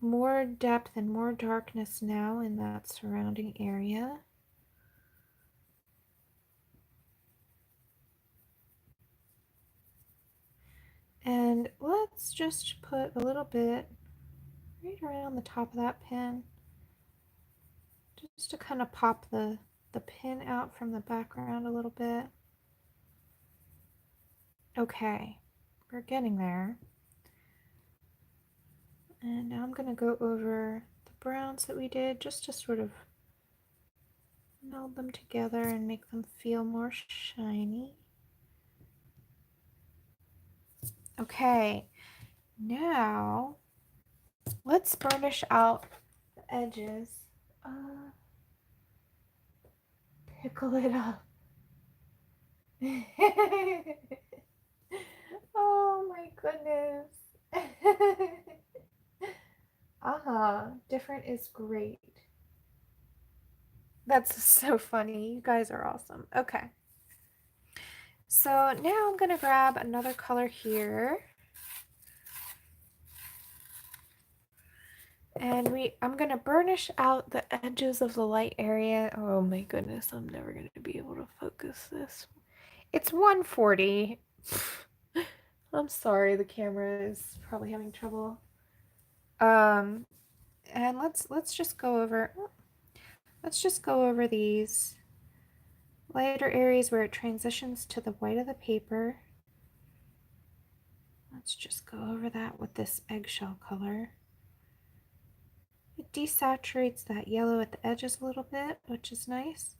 more depth and more darkness now in that surrounding area. And let's just put a little bit right around the top of that pin, just to kind of pop the pin out from the background a little bit. Okay, we're getting there. And now I'm going to go over the browns that we did just to sort of meld them together and make them feel more shiny. Okay, now let's burnish out the edges. Pickle it up. Oh my goodness. Different is great. That's so funny. You guys are awesome. Okay. So now I'm going to grab another color here. And I'm going to burnish out the edges of the light area. Oh my goodness, I'm never going to be able to focus this. It's 140. I'm sorry, the camera is probably having trouble. And let's just go over these lighter areas where it transitions to the white of the paper. Let's just go over that with this eggshell color. It desaturates that yellow at the edges a little bit, which is nice.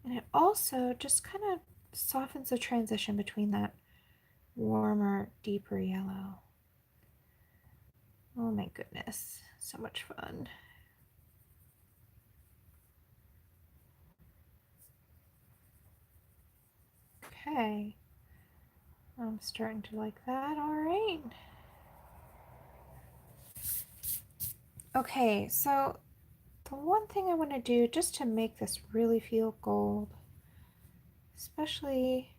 And it also just kind of softens the transition between that warmer, deeper yellow. Oh my goodness, so much fun. Okay, I'm starting to like that. All right. Okay, so the one thing I want to do just to make this really feel gold, especially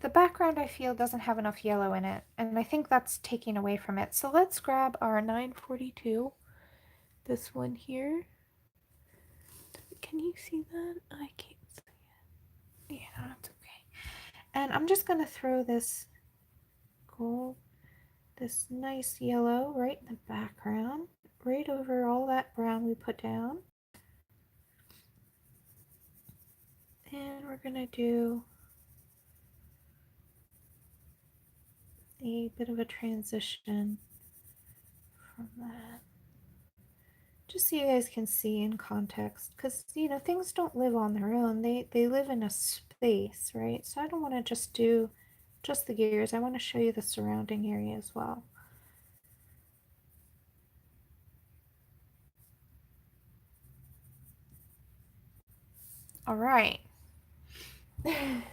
the background I feel doesn't have enough yellow in it, and I think that's taking away from it. So let's grab our 942, this one here. Can you see that? I can't see it. Yeah, that's okay. And I'm just gonna throw this gold, this nice yellow right in the background, right over all that brown we put down. And we're gonna do a bit of a transition from that. Just so you guys can see in context, because you know things don't live on their own. They live in a space, right? So I don't want to just do just the gears. I want to show you the surrounding area as well. All right. um,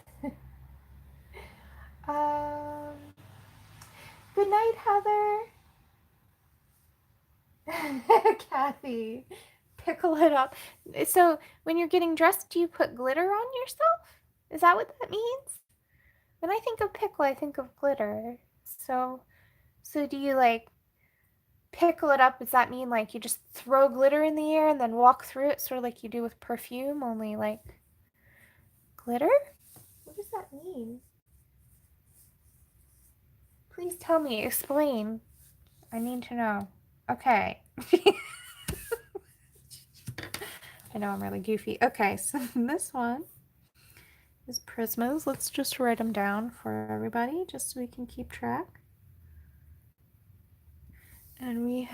good night, Heather. Kathy, pickle it up. So when you're getting dressed, do you put glitter on yourself? Is that what that means? When I think of pickle, I think of glitter. So do you like pickle it up? Does that mean like you just throw glitter in the air and then walk through it, sort of like you do with perfume, only like glitter? What does that mean? Please tell me, explain. I need to know. Okay. I know I'm really goofy. Okay, so this one is Prismas. Let's just write them down for everybody just so we can keep track. And we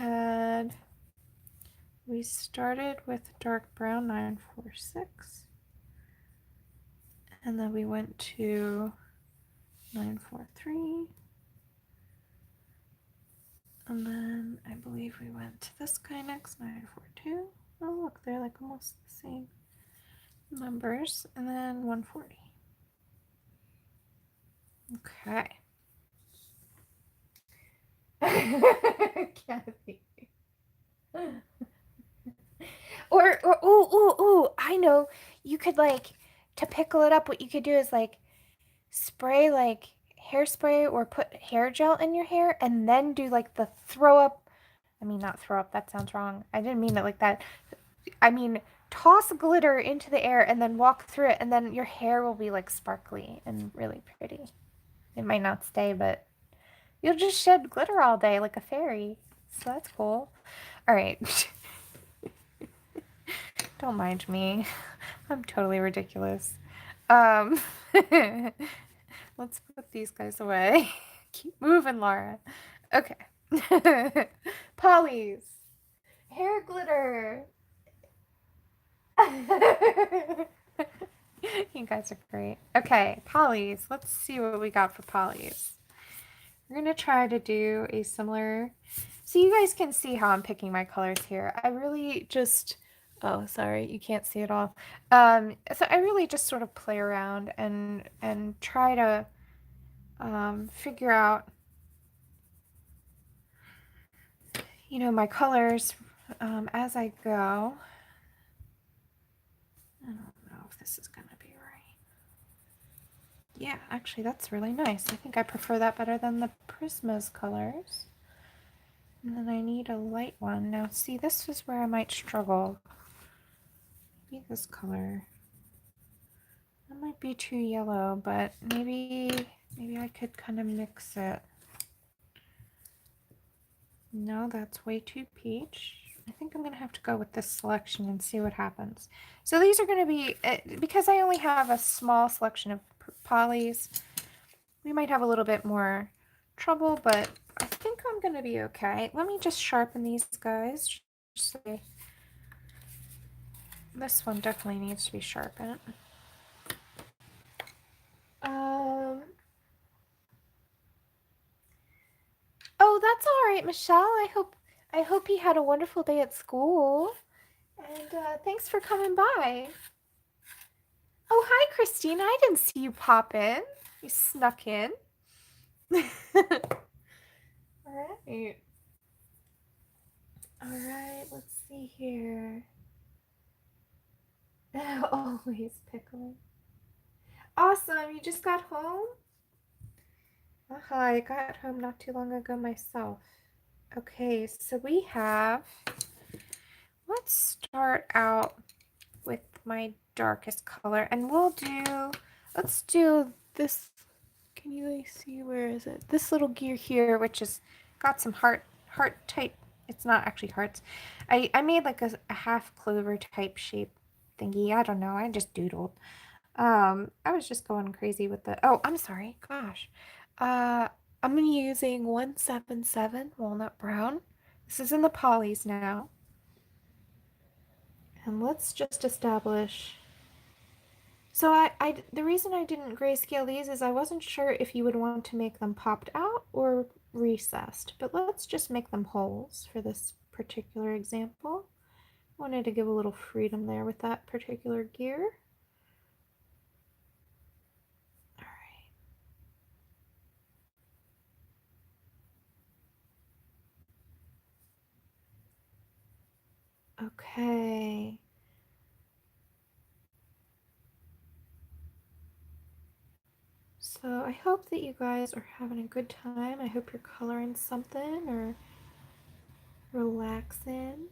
started with dark brown 946. And then we went to 943. And then I believe we went to this guy next, 942. Oh, look, they're like almost the same numbers. And then 140. Okay. Kathy. Ooh, I know. You could like, to pickle it up, what you could do is like spray like hairspray or put hair gel in your hair and then do like the throw up. I mean, not throw up, that sounds wrong. I didn't mean it like that. I mean, toss glitter into the air and then walk through it, and then your hair will be like sparkly and really pretty. It might not stay, but you'll just shed glitter all day like a fairy. So that's cool. All right. Don't mind me. I'm totally ridiculous. Um, let's put these guys away. Keep moving, Laura. Okay. Polly's hair glitter. You guys are great. Okay, Polly's. Let's see what we got for Polly's. We're going to try to do a similar... So you guys can see how I'm picking my colors here. I really just... Oh, sorry, you can't see it all. So I really just sort of play around and try to figure out, you know, my colors as I go. I don't know if this is going to be right. Yeah, actually, that's really nice. I think I prefer that better than the Prisma's colors. And then I need a light one. Now, see, this is where I might struggle. Maybe this color. That might be too yellow, but maybe I could kind of mix it. No, that's way too peach. I think I'm going to have to go with this selection and see what happens. So these are going to be, because I only have a small selection of polys, we might have a little bit more trouble, but I think I'm going to be okay. Let me just sharpen these guys. Just so This one definitely needs to be sharpened. Oh, that's all right, Michelle. I hope you had a wonderful day at school. And thanks for coming by. Oh, hi, Christina. I didn't see you pop in. You snuck in. All right. All right, let's see here. Always pickling. Awesome. You just got home? I got home not too long ago myself. Okay, so we have, let's start out with my darkest color, and let's do this. Can you guys see, where is it? This little gear here, which has got some heart type. It's not actually hearts. I made like a half clover type shape thingy. I don't know. I just doodled. I was just going crazy with the, oh, I'm sorry. Gosh. I'm using 177 Walnut Brown. This is in the polys now. And let's just establish. So the reason I didn't grayscale these is I wasn't sure if you would want to make them popped out or recessed, but let's just make them holes for this particular example. Wanted to give a little freedom there with that particular gear. All right. Okay. So I hope that you guys are having a good time. I hope you're coloring something or relaxing.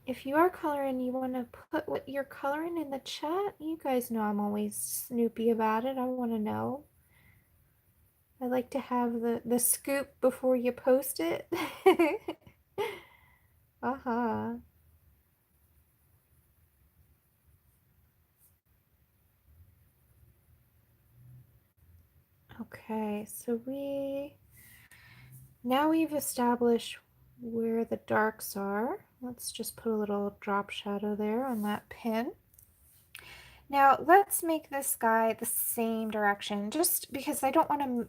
If you are coloring, you want to put what you're coloring in the chat. You guys know I'm always snoopy about it. I want to know. I like to have the scoop before you post it. Uh-huh. Okay, so now we've established where the darks are. Let's just put a little drop shadow there on that pin. Now let's make this guy the same direction, just because I don't want to,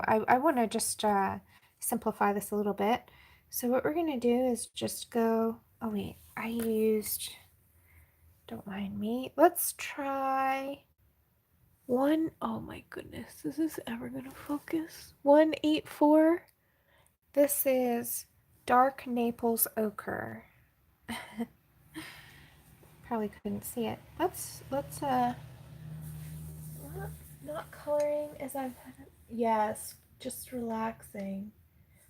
I want to just simplify this a little bit. So what we're going to do is just go, oh wait, don't mind me. Let's try oh my goodness, is this ever going to focus? 184. This is Dark Naples Ochre. Probably couldn't see it. Let's not coloring as I've had it. Yes, just relaxing.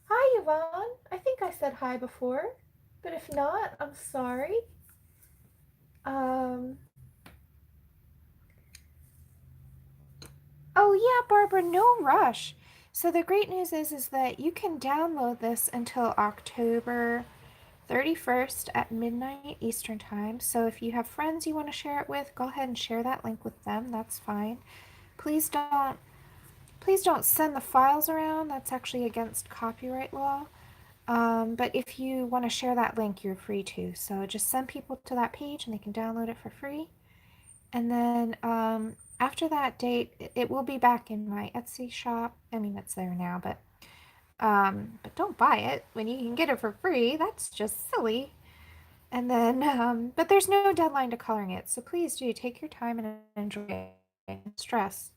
Hi, Yvonne. I think I said hi before, but if not, I'm sorry. Oh yeah, Barbara, no rush. So the great news is that you can download this until October 31st at midnight Eastern time. So if you have friends you want to share it with, go ahead and share that link with them. That's fine. Please don't send the files around. That's actually against copyright law. But if you want to share that link, you're free to. So just send people to that page and they can download it for free. And then after that date, it will be back in my Etsy shop. I mean, it's there now, but don't buy it when you can get it for free. That's just silly. And then, but there's no deadline to coloring it, so please do take your time and enjoy it. Stress.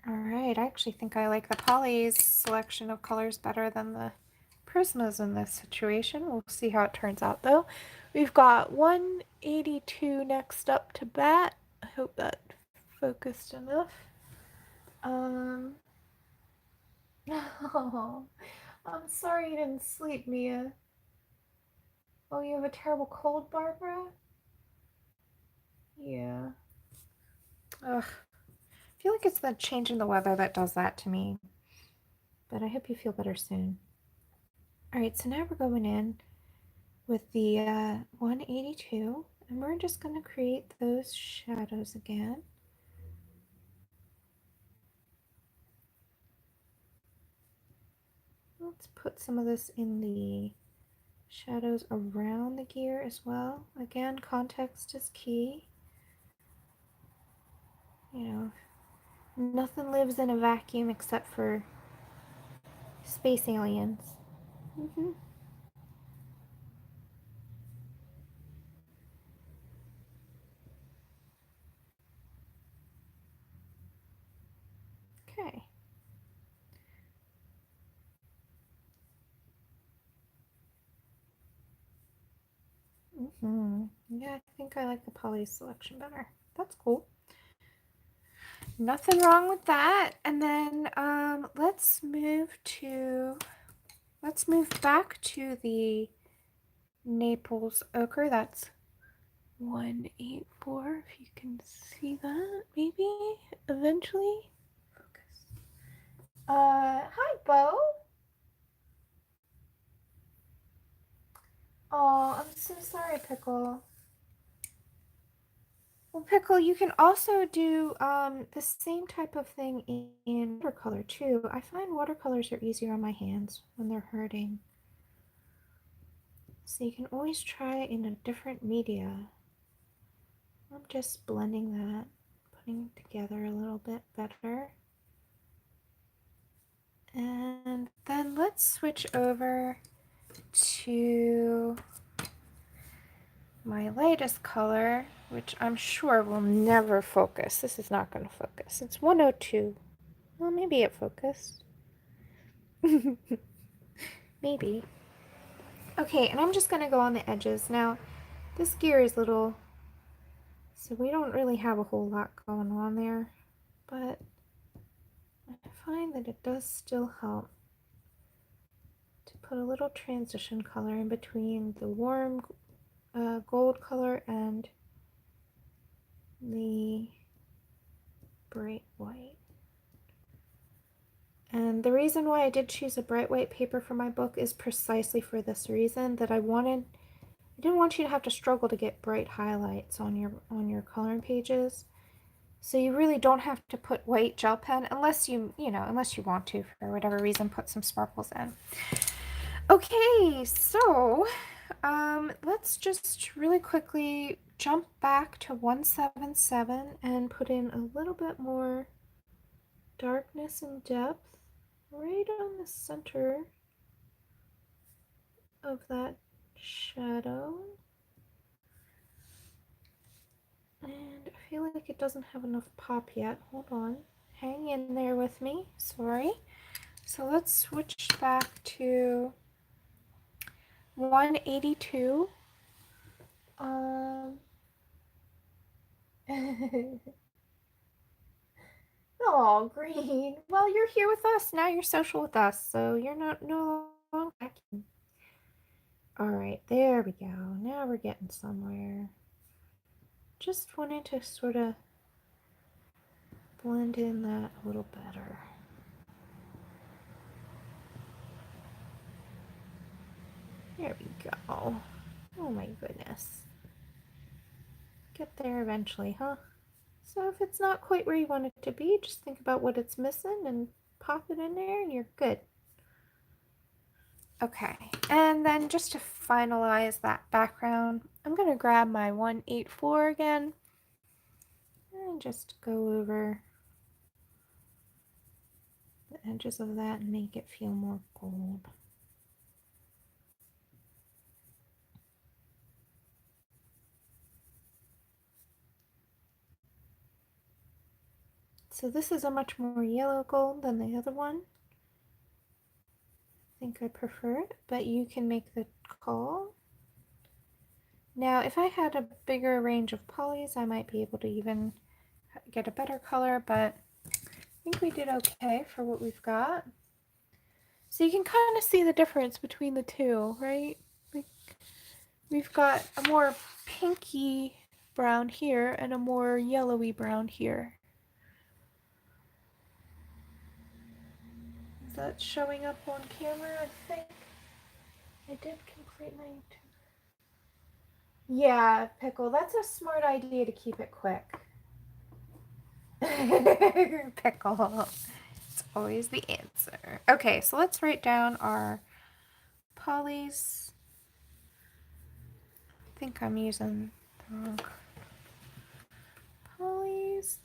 All right, I actually think I like the Poly's selection of colors better than the Prismas in this situation. We'll see how it turns out though. We've got 182 next up to bat. I hope that focused enough. Oh, I'm sorry you didn't sleep, Mia. Oh, you have a terrible cold, Barbara? Yeah. Ugh. I feel like it's the change in the weather that does that to me. But I hope you feel better soon. Alright, so now we're going in with the 182, and we're just going to create those shadows again. Let's put some of this in the shadows around the gear as well. Again, context is key. You know, nothing lives in a vacuum except for space aliens. Okay. Yeah, I think I like the poly selection better. That's cool. Nothing wrong with that. And then let's move back to the Naples ochre. That's 184, if you can see that, maybe eventually. Focus. Hi, Bo. Oh, I'm so sorry, Pickle. Well, Pickle, you can also do the same type of thing in watercolor too. I find watercolors are easier on my hands when they're hurting. So you can always try in a different media. I'm just blending that, putting it together a little bit better. And then let's switch over to my latest color, which I'm sure will never focus. This is not going to focus. It's 102. Well, maybe it focused. Maybe. Okay, and I'm just going to go on the edges. Now, this gear is little, so we don't really have a whole lot going on there, but I find that it does still help to put a little transition color in between the warm gold color and the bright white. And the reason why I did choose a bright white paper for my book is precisely for this reason, that I didn't want you to have to struggle to get bright highlights on your coloring pages. So you really don't have to put white gel pen unless you want to, for whatever reason, put some sparkles in. Okay, so let's just really quickly jump back to 177 and put in a little bit more darkness and depth right on the center of that shadow. And I feel like it doesn't have enough pop yet. Hold on. Hang in there with me. Sorry. So let's switch back to 182. Oh, green. Well, you're here with us. Now you're social with us, so you're no longer vacuum. All right, there we go. Now we're getting somewhere. Just wanted to sort of blend in that a little better. There we go. Oh my goodness. Get there eventually, huh? So if it's not quite where you want it to be, just think about what it's missing and pop it in there and you're good. Okay, and then just to finalize that background, I'm going to grab my 184 again and just go over the edges of that and make it feel more gold. So this is a much more yellow gold than the other one. I think I prefer it, but you can make the call. Now, if I had a bigger range of polys, I might be able to even get a better color, but I think we did okay for what we've got. So you can kind of see the difference between the two, right? Like, we've got a more pinky brown here and a more yellowy brown here. Is that showing up on camera? I think I did complete my... Yeah, Pickle, that's a smart idea to keep it quick. Pickle. It's always the answer. Okay, so let's write down our polys think I'm using the wrong polys.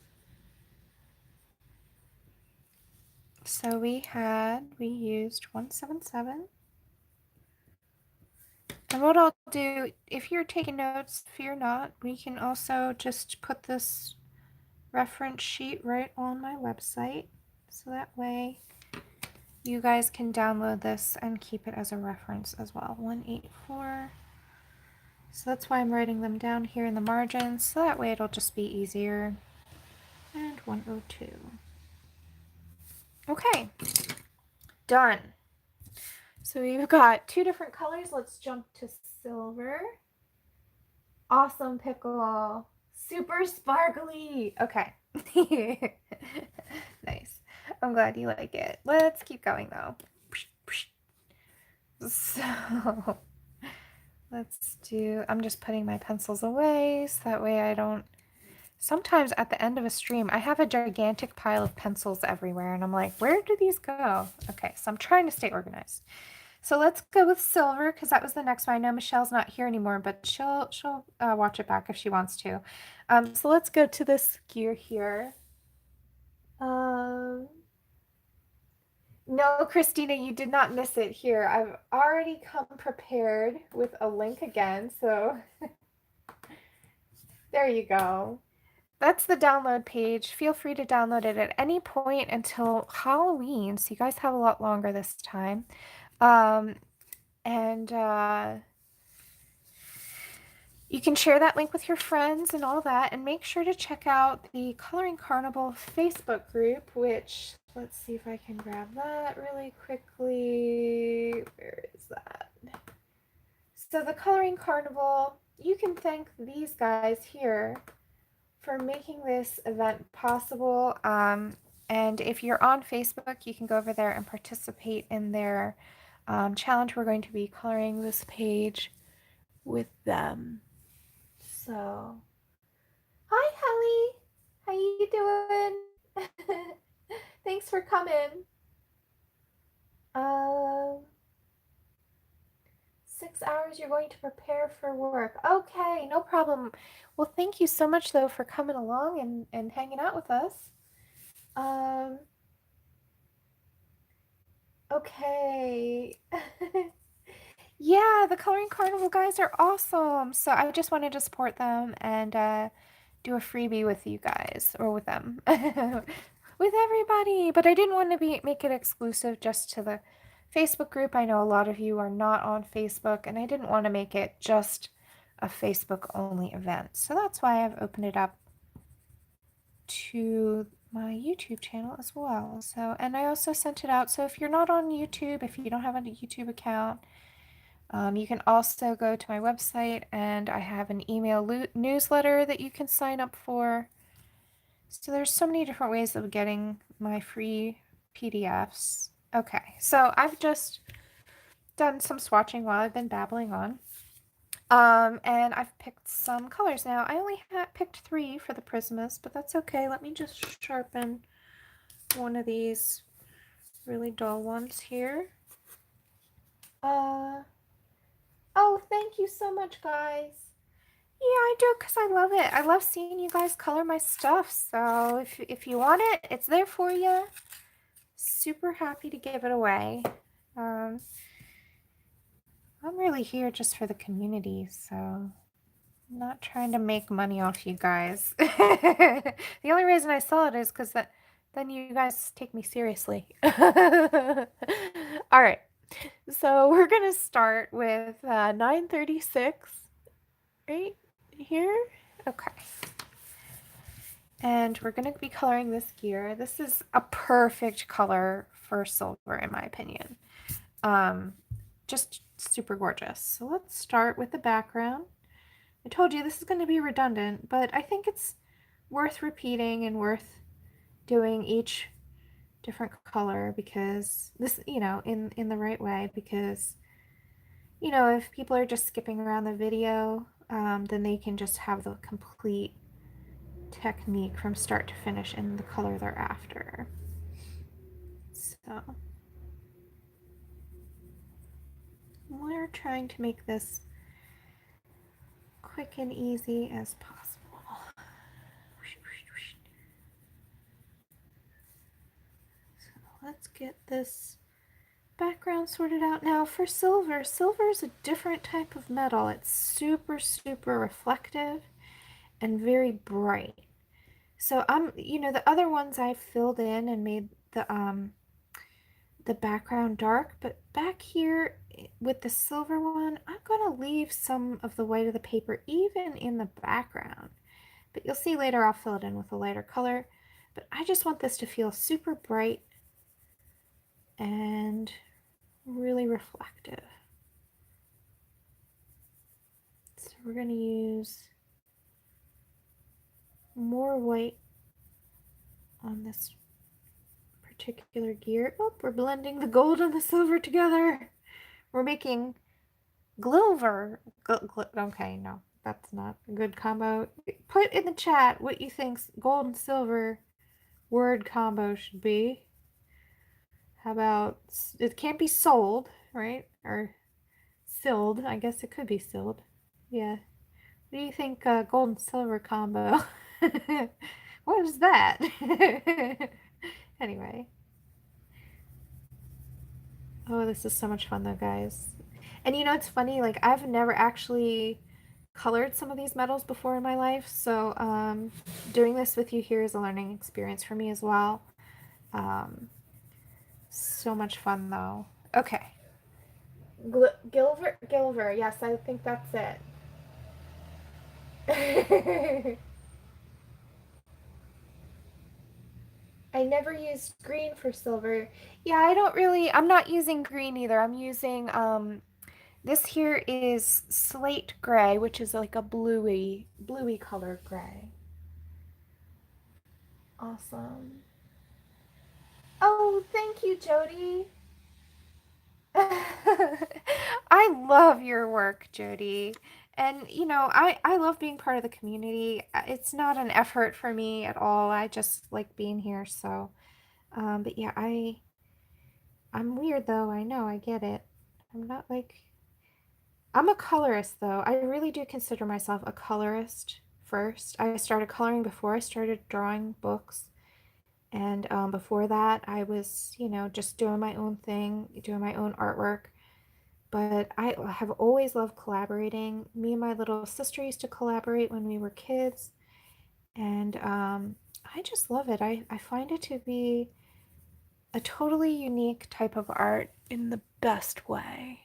So we used 177. And what I'll do, if you're taking notes, fear not, we can also just put this reference sheet right on my website. So that way you guys can download this and keep it as a reference as well. 184. So that's why I'm writing them down here in the margins. So that way it'll just be easier. And 102. Okay, done. So we've got 2 different colors. Let's jump to silver. Awesome pickle. Super sparkly. Okay. Nice. I'm glad you like it. Let's keep going though. So let's do, I'm just putting my pencils away so that way I don't, sometimes at the end of a stream, I have a gigantic pile of pencils everywhere and I'm like, where do these go? Okay, so I'm trying to stay organized. So let's go with silver because that was the next one. I know Michelle's not here anymore, but she'll watch it back if she wants to. So let's go to this gear here. No, Christina, you did not miss it here. I've already come prepared with a link again, so there you go. That's the download page. Feel free to download it at any point until Halloween, so you guys have a lot longer this time. You can share that link with your friends and all that, and make sure to check out the Coloring Carnival Facebook group, which, let's see if I can grab that really quickly. Where is that? So the Coloring Carnival, you can thank these guys here for making this event possible. And if you're on Facebook, you can go over there and participate in their challenge. We're going to be coloring this page with them. So, hi Helly, how you doing? Thanks for coming. 6 hours you're going to prepare for work. Okay, no problem. Well, thank you so much though for coming along and hanging out with us. Okay. Yeah, the Coloring Carnival guys are awesome. So I just wanted to support them and do a freebie with you guys, or with them. With everybody. But I didn't want to make it exclusive just to the Facebook group. I know a lot of you are not on Facebook, and I didn't want to make it just a Facebook only event. So that's why I've opened it up to my YouTube channel as well. So, and I also sent it out. So if you're not on YouTube, if you don't have a YouTube account, you can also go to my website, and I have an email newsletter that you can sign up for. So there's so many different ways of getting my free PDFs. Okay, so I've just done some swatching while I've been babbling on. And I've picked some colors now. I only picked 3 for the Prismas, but that's okay. Let me just sharpen one of these really dull ones here. Oh, thank you so much, guys. Yeah, I do because I love it. I love seeing you guys color my stuff. So if you want it, it's there for you. Super happy to give it away. I'm really here just for the community, so I'm not trying to make money off you guys. The only reason I sell it is because then you guys take me seriously. All right, so we're gonna start with 936 right here. Okay. And we're going to be coloring this gear. This is a perfect color for silver, in my opinion. Just super gorgeous. So let's start with the background. I told you this is going to be redundant, but I think it's worth repeating and worth doing each different color because this, in the right way, because, if people are just skipping around the video, then they can just have the complete technique from start to finish in the color they're after. So we're trying to make this quick and easy as possible. So let's get this background sorted out. Now for silver, silver is a different type of metal. It's super, super reflective and very bright. So the other ones I filled in and made the background dark, but back here with the silver one, I'm gonna leave some of the white of the paper even in the background. But you'll see later I'll fill it in with a lighter color. But I just want this to feel super bright and really reflective. So we're going to use more white on this particular gear. Oh, we're blending the gold and the silver together. We're making Glover. Okay, no, that's not a good combo. Put in the chat what you think gold and silver word combo should be. How about, it can't be sold, right? Or filled. I guess it could be filled. Yeah. What do you think gold and silver combo? What is that? Anyway. Oh, this is so much fun though, guys. And it's funny, like I've never actually colored some of these metals before in my life, so doing this with you here is a learning experience for me as well. So much fun though. Okay. Gilver, yes, I think that's it. I never used green for silver. Yeah, I'm not using green either. I'm using, this here is slate gray, which is like a bluey color gray. Awesome. Oh, thank you, Jody. I love your work, Jody. And I love being part of the community. It's not an effort for me at all. I just like being here. So, but yeah, I'm weird though. I know, I get it. I'm not like, I'm a colorist though. I really do consider myself a colorist first. I started coloring before I started drawing books. And before that, I was, just doing my own thing, doing my own artwork. But I have always loved collaborating. Me and my little sister used to collaborate when we were kids. And I just love it. I find it to be a totally unique type of art in the best way.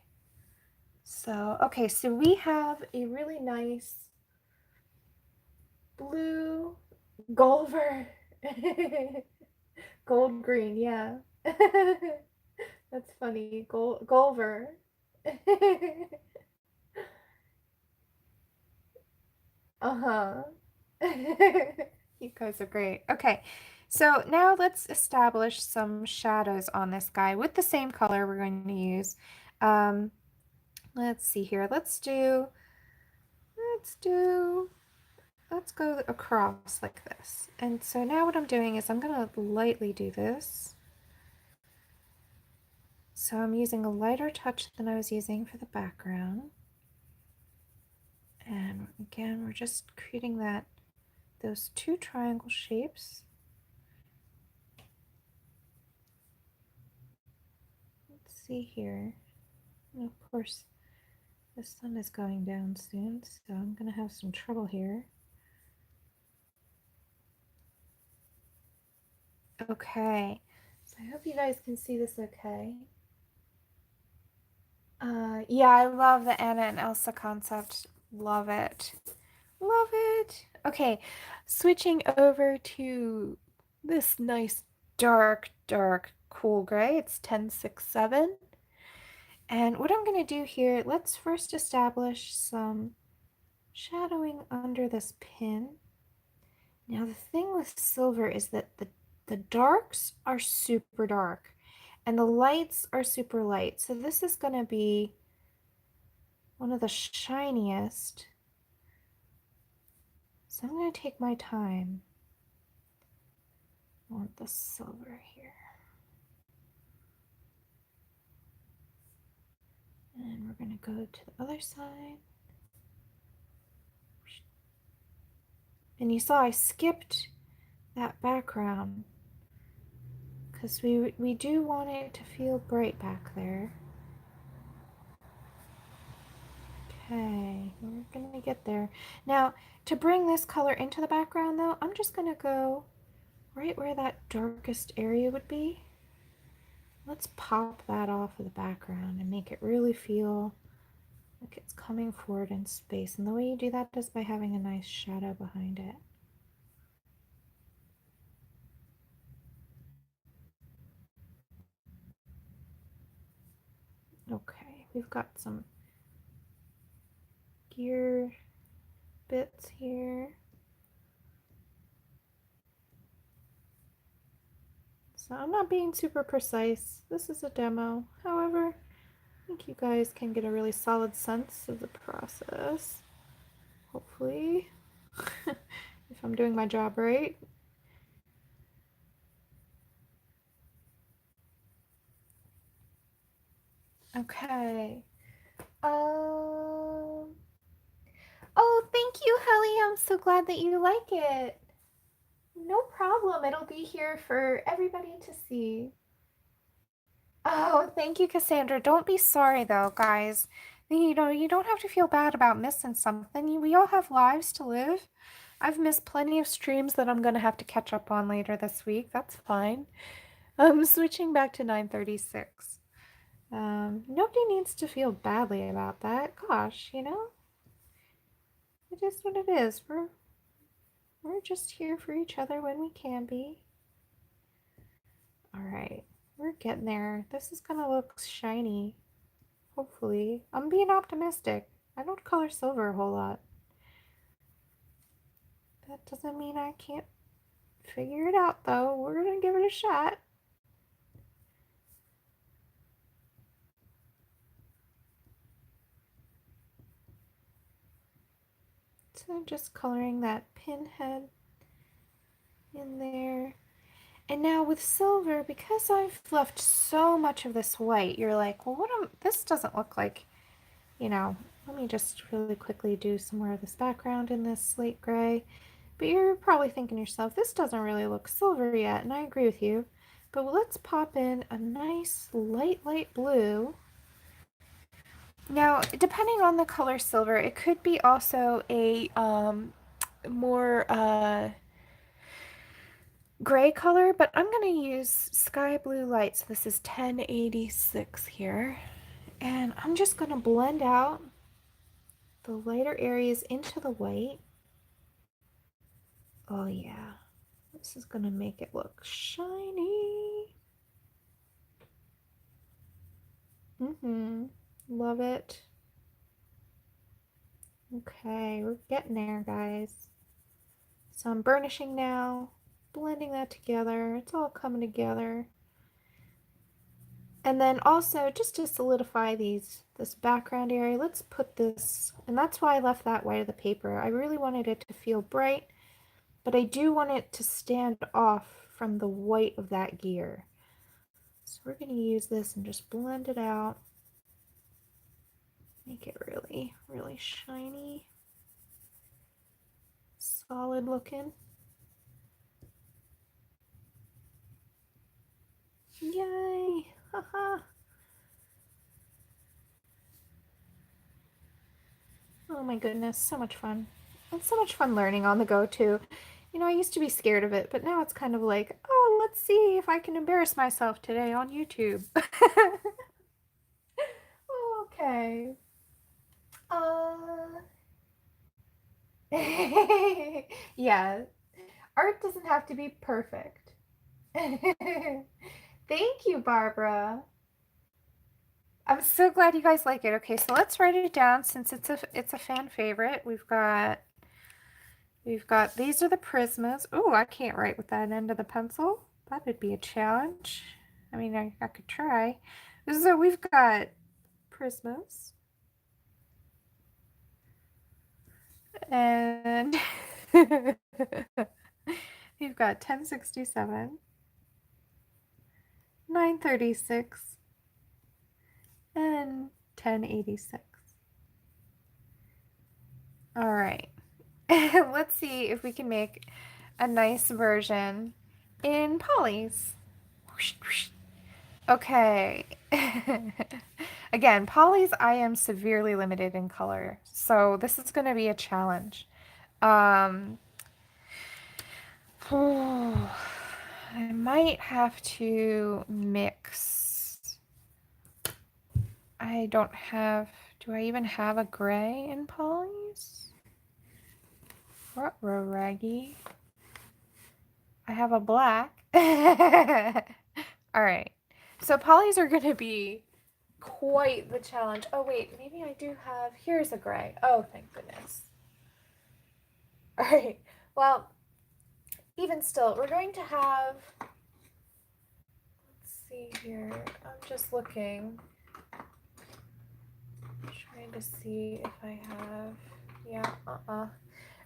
So, okay, so we have a really nice blue Gulliver. Gold green, yeah. That's funny. Gulliver. Uh-huh. You guys are great. Okay, so now let's establish some shadows on this guy with the same color we're going to use. Um, let's see here. Let's go across like this. And so now what I'm doing is I'm going to lightly do this. So I'm using a lighter touch than I was using for the background. And again, we're just creating those two triangle shapes. Let's see here. And of course, the sun is going down soon, so I'm going to have some trouble here. Okay, so I hope you guys can see this okay. Yeah, I love the Anna and Elsa concept. Love it. Love it. Okay, switching over to this nice dark, cool gray. It's 1067. And what I'm going to do here, let's first establish some shadowing under this pin. Now the thing with silver is that the darks are super dark and the lights are super light. So this is going to be one of the shiniest. So I'm going to take my time. I want the silver here. And we're going to go to the other side. And you saw I skipped that background because we do want it to feel bright back there. Okay, we're gonna get there. Now, to bring this color into the background though, I'm just gonna go right where that darkest area would be. Let's pop that off of the background and make it really feel like it's coming forward in space. And the way you do that is by having a nice shadow behind it. Okay, we've got some gear bits here. So I'm not being super precise. This is a demo. However, I think you guys can get a really solid sense of the process. Hopefully, if I'm doing my job right. Okay. Oh, thank you, Helly. I'm so glad that you like it. No problem. It'll be here for everybody to see. Oh, thank you, Cassandra. Don't be sorry, though, guys. You know, you don't have to feel bad about missing something. We all have lives to live. I've missed plenty of streams that I'm going to have to catch up on later this week. That's fine. I'm switching back to 9:36. Nobody needs to feel badly about that. Gosh, you know? It is what it is. We're just here for each other when we can be. All right, we're getting there. This is gonna look shiny, hopefully. I'm being optimistic. I don't color silver a whole lot. That doesn't mean I can't figure it out, though. We're gonna give it a shot. So just coloring that pinhead in there. And now with silver, because I've left so much of this white, you're like, well, this doesn't look like, you know, let me just really quickly do some more of this background in this slate gray. But you're probably thinking to yourself, this doesn't really look silver yet, and I agree with you. But let's pop in a nice light blue. Now, depending on the color silver, it could be also a more gray color, but I'm going to use sky blue light. So this is 1086 here. And I'm just going to blend out the lighter areas into the white. Oh yeah, this is going to make it look shiny. Love it. Okay, we're getting there, guys. So I'm burnishing now, blending that together. It's all coming together. And then also, just to solidify this background area, let's put this, and that's why I left that white of the paper. I really wanted it to feel bright, but I do want it to stand off from the white of that gear. So we're going to use this and just blend it out. Make it really, really shiny. Solid looking. Yay! Haha! Oh my goodness, so much fun. It's so much fun learning on the go too. You know, I used to be scared of it, but now it's kind of like, oh, let's see if I can embarrass myself today on YouTube. Okay. Uh, yeah, art doesn't have to be perfect. Thank you, Barbara. I'm so glad you guys like it. Okay, so let's write it down since it's a fan favorite. We've got these are the Prismas. Oh, I can't write with that end of the pencil. That would be a challenge. I mean, I could try. So we've got Prismas. And we've got 1067, 936, and 1086. All right. let's see if we can make a nice version in polys. Okay. Again, polys, I am severely limited in color, so this is going to be a challenge. Um, I might have to mix. I don't have, do I even have a gray in polys? Ruh-roh, Raggy. I have a black. All right. So polys are going to be quite the challenge. Oh, wait. Maybe I do have... Here's a gray. Oh, thank goodness. All right. Well, even still, we're going to have... Let's see here. I'm just looking. Trying to see if I have... Yeah, All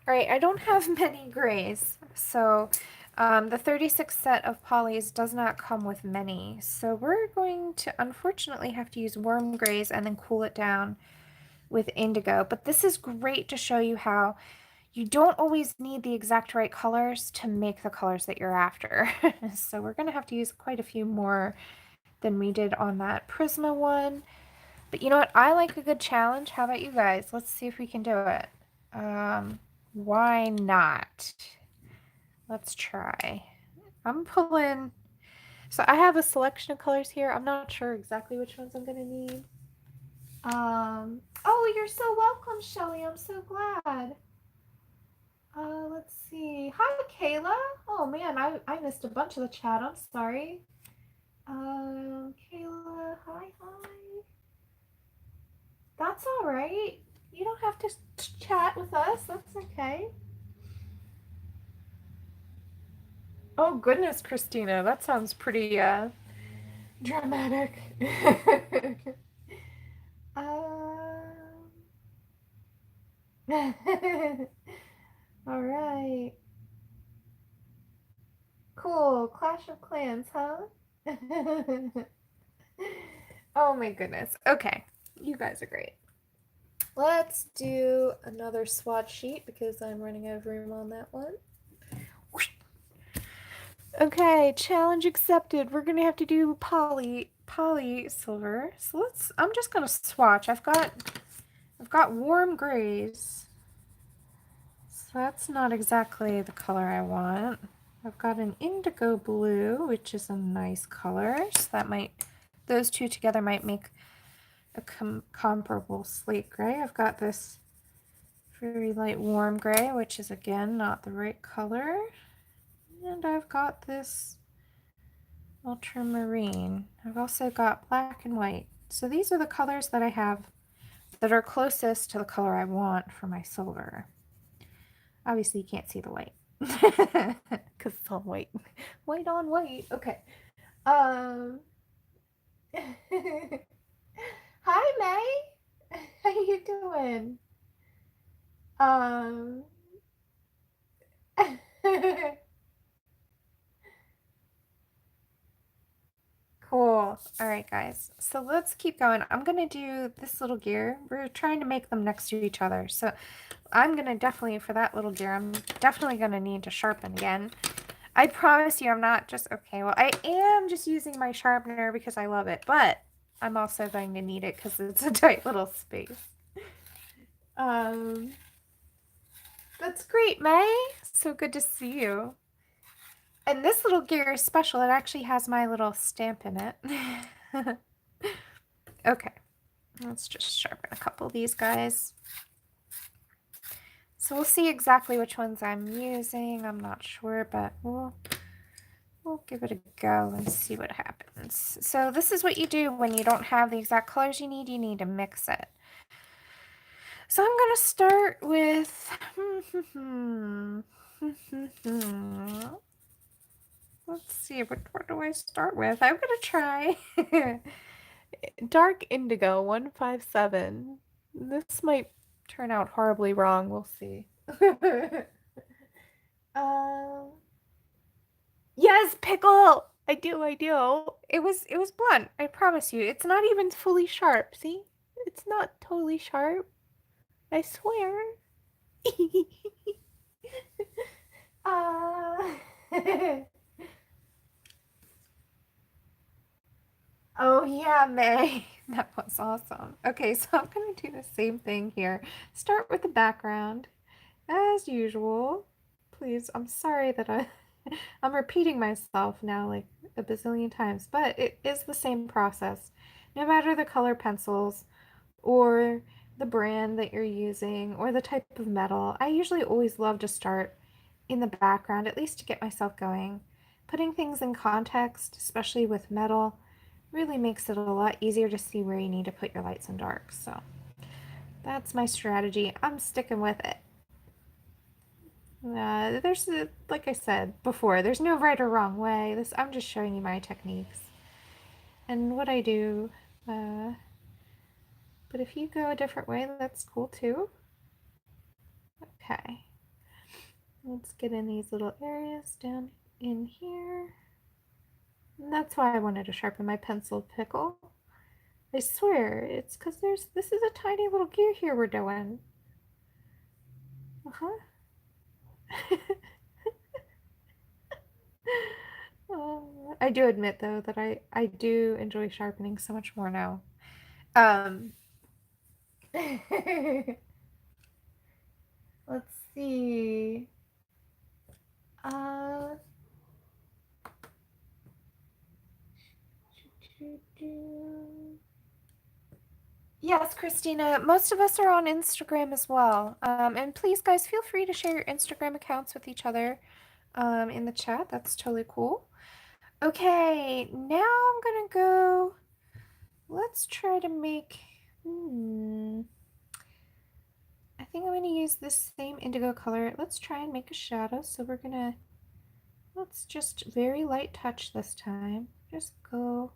right. I don't have many grays. So... the 36 set of polys does not come with many, so we're going to unfortunately have to use warm grays and then cool it down with indigo. But this is great to show you how you don't always need the exact right colors to make the colors that you're after. So we're going to have to use quite a few more than we did on that Prisma one. But you know what? I like a good challenge. How about you guys? Let's see if we can do it. Why not? Let's try. I'm pulling... So I have a selection of colors here. I'm not sure exactly which ones I'm going to need. Oh, you're so welcome, Shelly. I'm so glad. Let's see. Hi, Kayla. Oh, man, I missed a bunch of the chat. I'm sorry. Kayla, hi. That's all right. You don't have to chat with us. That's okay. Oh, goodness, Christina. That sounds pretty, dramatic. All right. Cool. Clash of Clans, huh? Oh my goodness. Okay. You guys are great. Let's do another swatch sheet because I'm running out of room on that one. Okay, challenge accepted. We're gonna have to do poly silver. So I'm just gonna swatch. I've got warm grays. So that's not exactly the color I want. I've got an indigo blue, which is a nice color. So those two together might make a comparable slate gray. I've got this very light warm gray, which is again not the right color. And I've got this ultramarine. I've also got black and white. So these are the colors that I have that are closest to the color I want for my silver. Obviously you can't see the white because it's all white. White on white. Okay. Hi, May. How you doing? Cool. All right, guys. So let's keep going. I'm going to do this little gear. We're trying to make them next to each other. So I'm going to definitely, for that little gear, I'm definitely going to need to sharpen again. I promise you I'm not just, okay, well, I am just using my sharpener because I love it, but I'm also going to need it because it's a tight little space. That's great, May. So good to see you. And this little gear is special. It actually has my little stamp in it. Okay, let's just sharpen a couple of these guys. So we'll see exactly which ones I'm using. I'm not sure, but we'll give it a go and see what happens. So this is what you do when you don't have the exact colors you need to mix it. So I'm going to start with... Let's see, what do I start with? I'm going to try Dark Indigo 157. This might turn out horribly wrong. We'll see. Yes, Pickle! I do. It was blunt. I promise you. It's not even fully sharp. See? It's not totally sharp. I swear. uh, oh yeah, May. That was awesome. Okay, so I'm gonna do the same thing here. Start with the background, as usual. Please, I'm sorry that I'm repeating myself now like a bazillion times, but it is the same process. No matter the color pencils or the brand that you're using or the type of metal, I usually always love to start in the background, at least to get myself going. Putting things in context, especially with metal, really makes it a lot easier to see where you need to put your lights and darks. So that's my strategy. I'm sticking with it. There's, like I said before, there's no right or wrong way. I'm just showing you my techniques and what I do. Uh, but if you go a different way, that's cool too. Okay, let's get in these little areas down in here. And that's why I wanted to sharpen my pencil pickle. I swear, it's because this is a tiny little gear here we're doing. Uh-huh. I do admit though that I do enjoy sharpening so much more now. Um, let's see. Uh, yes, Christina, most of us are on Instagram as well. And please, guys, feel free to share your Instagram accounts with each other in the chat. That's totally cool. Okay, now I'm gonna go. Let's try to make. I think I'm gonna use this same indigo color. Let's try and make a shadow. So let's just very light touch this time. Just go,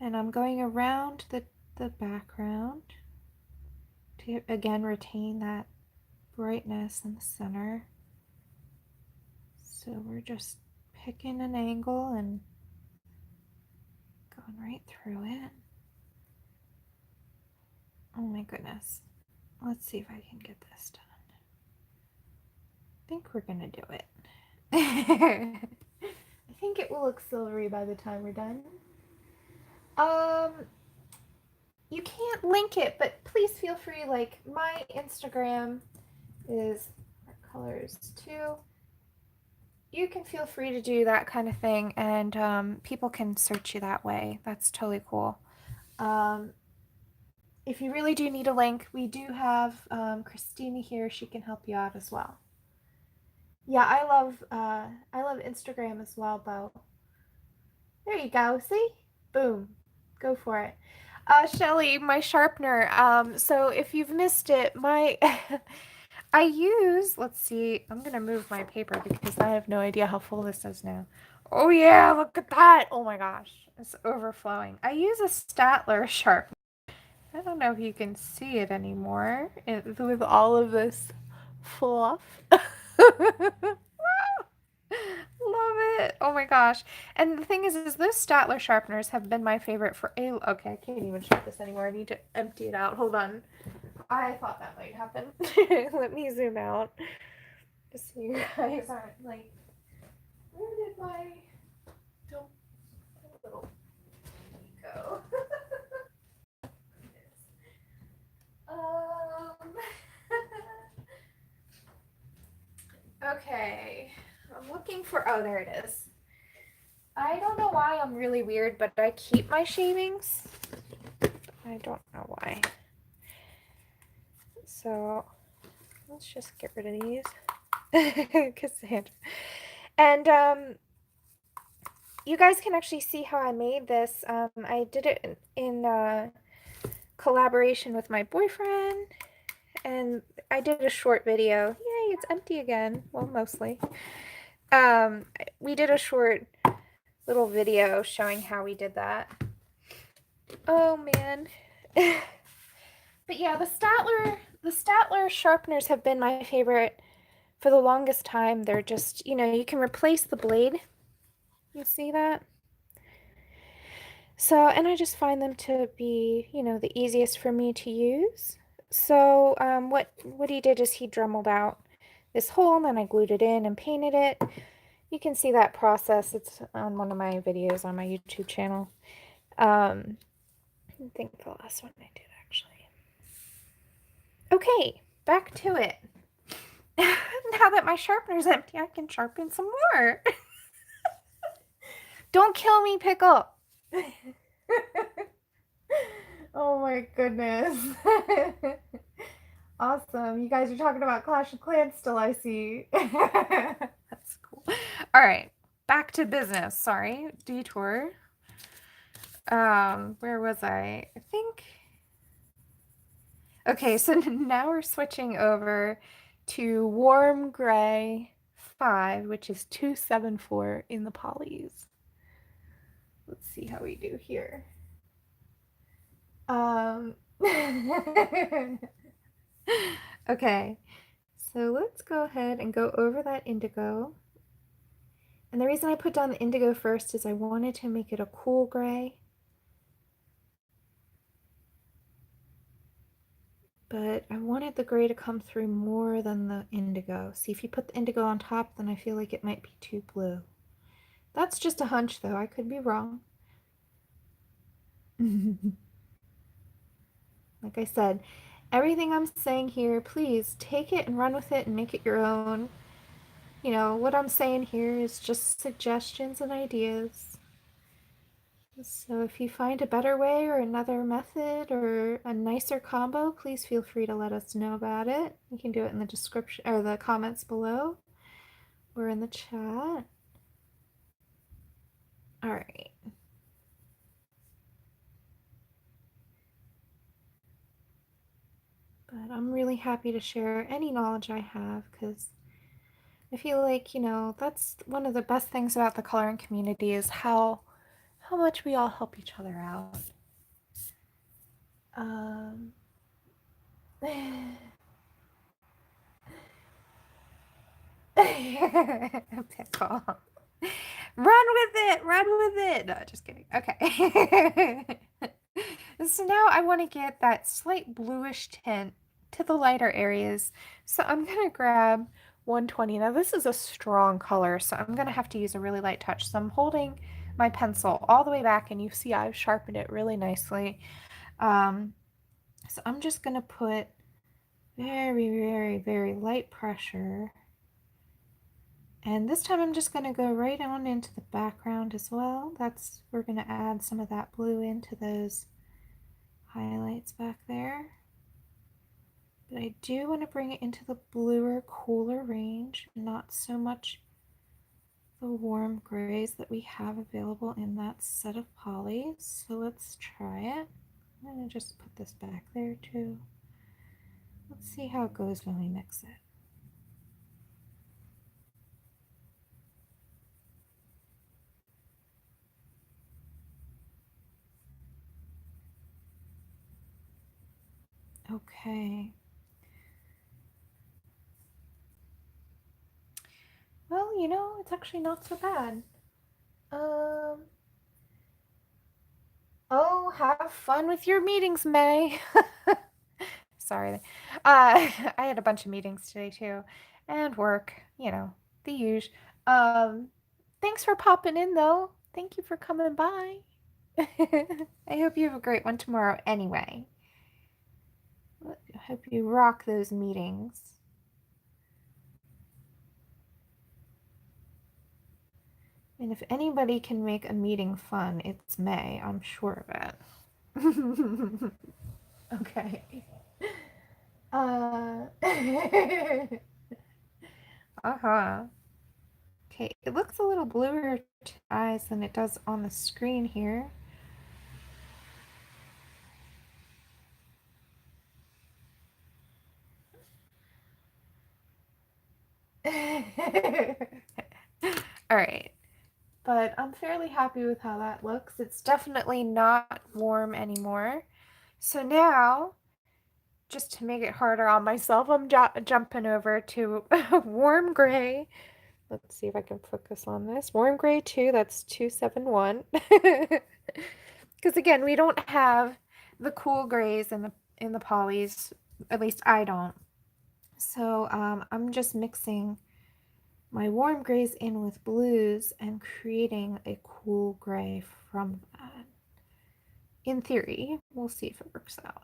and I'm going around the background to again retain that brightness in the center. So we're just picking an angle and going right through it. Oh my goodness. Let's see if I can get this done. I think we're gonna do it. I think it will look silvery by the time we're done. You can't link it, but please feel free. Like, my Instagram is lauracolorstoo. You can feel free to do that kind of thing, and people can search you that way. That's totally cool. If you really do need a link, we do have Christina here. She can help you out as well. Yeah, I love Instagram as well, Bo. There you go. See? Boom. Go for it. Shelly, my sharpener. So if you've missed it, my I use, let's see, I'm gonna move my paper because I have no idea how full this is now. Oh yeah, look at that. Oh my gosh, it's overflowing. I use a Statler sharpener. I don't know if you can see it anymore with all of this fluff. Love it. Oh my gosh. And the thing is those Statler sharpeners have been my favorite for a... Okay, I can't even shut this anymore. I need to empty it out. Hold on. I thought that might happen. Let me zoom out. Just so you guys aren't like, where did my little go? um, okay. I'm looking for, oh, there it is. I don't know why I'm really weird, but I keep my shavings. I don't know why. So let's just get rid of these. Cassandra. And you guys can actually see how I made this. I did it in collaboration with my boyfriend, and I did a short video. Yay, it's empty again. Well, mostly. We did a short little video showing how we did that. Oh man. But yeah, the Statler sharpeners have been my favorite for the longest time. They're just, you can replace the blade. You see that? So, and I just find them to be, the easiest for me to use. So what he did is he dremeled out this hole, and then I glued it in and painted it. You can see that process. It's on one of my videos on my YouTube channel. I think the last one I did actually. Okay, back to it. Now that my sharpener's empty, I can sharpen some more. Don't kill me, Pickle. Oh my goodness. Awesome. You guys are talking about Clash of Clans still, I see. That's cool. All right, back to business. Sorry, detour. Where was I? I think. Okay, so now we're switching over to warm gray 5, which is 274 in the polys. Let's see how we do here. Okay, so let's go ahead and go over that indigo. And the reason I put down the indigo first is I wanted to make it a cool gray. But I wanted the gray to come through more than the indigo. See, if you put the indigo on top, then I feel like it might be too blue. That's just a hunch, though. I could be wrong. Like I said, everything I'm saying here, please take it and run with it and make it your own. You know, what I'm saying here is just suggestions and ideas. So if you find a better way or another method or a nicer combo, please feel free to let us know about it. You can do it in the description or the comments below or in the chat. All right. But I'm really happy to share any knowledge I have because I feel like, you know, that's one of the best things about the coloring community is how much we all help each other out. Pickle. Run with it! Run with it! No, just kidding. Okay. So now I want to get that slight bluish tint to the lighter areas. So I'm going to grab 120. Now this is a strong color, so I'm going to have to use a really light touch. So I'm holding my pencil all the way back, and you see I've sharpened it really nicely. So I'm just going to put very, very, very light pressure. And this time I'm just going to go right on into the background as well. We're going to add some of that blue into those highlights back there. But I do want to bring it into the bluer, cooler range, not so much the warm grays that we have available in that set of polys. So let's try it. I'm going to just put this back there too. Let's see how it goes when we mix it. Okay. Well, you know, it's actually not so bad. Oh, have fun with your meetings, May. Sorry. I had a bunch of meetings today too, and work, you know, the usual. Thanks for popping in though. Thank you for coming by. I hope you have a great one tomorrow anyway. I hope you rock those meetings. And if anybody can make a meeting fun, it's May. I'm sure of it. Okay. Uh-huh. Okay, it looks a little bluer to eyes than it does on the screen here. All right, but I'm fairly happy with how that looks. It's definitely not warm anymore. So now, just to make it harder on myself, I'm jumping over to warm gray. Let's see if I can focus on this. Warm gray 2, that's 271. Because again, we don't have the cool grays in the polys At least I don't. So I'm just mixing my warm grays in with blues and creating a cool gray from that. In theory, we'll see if it works out.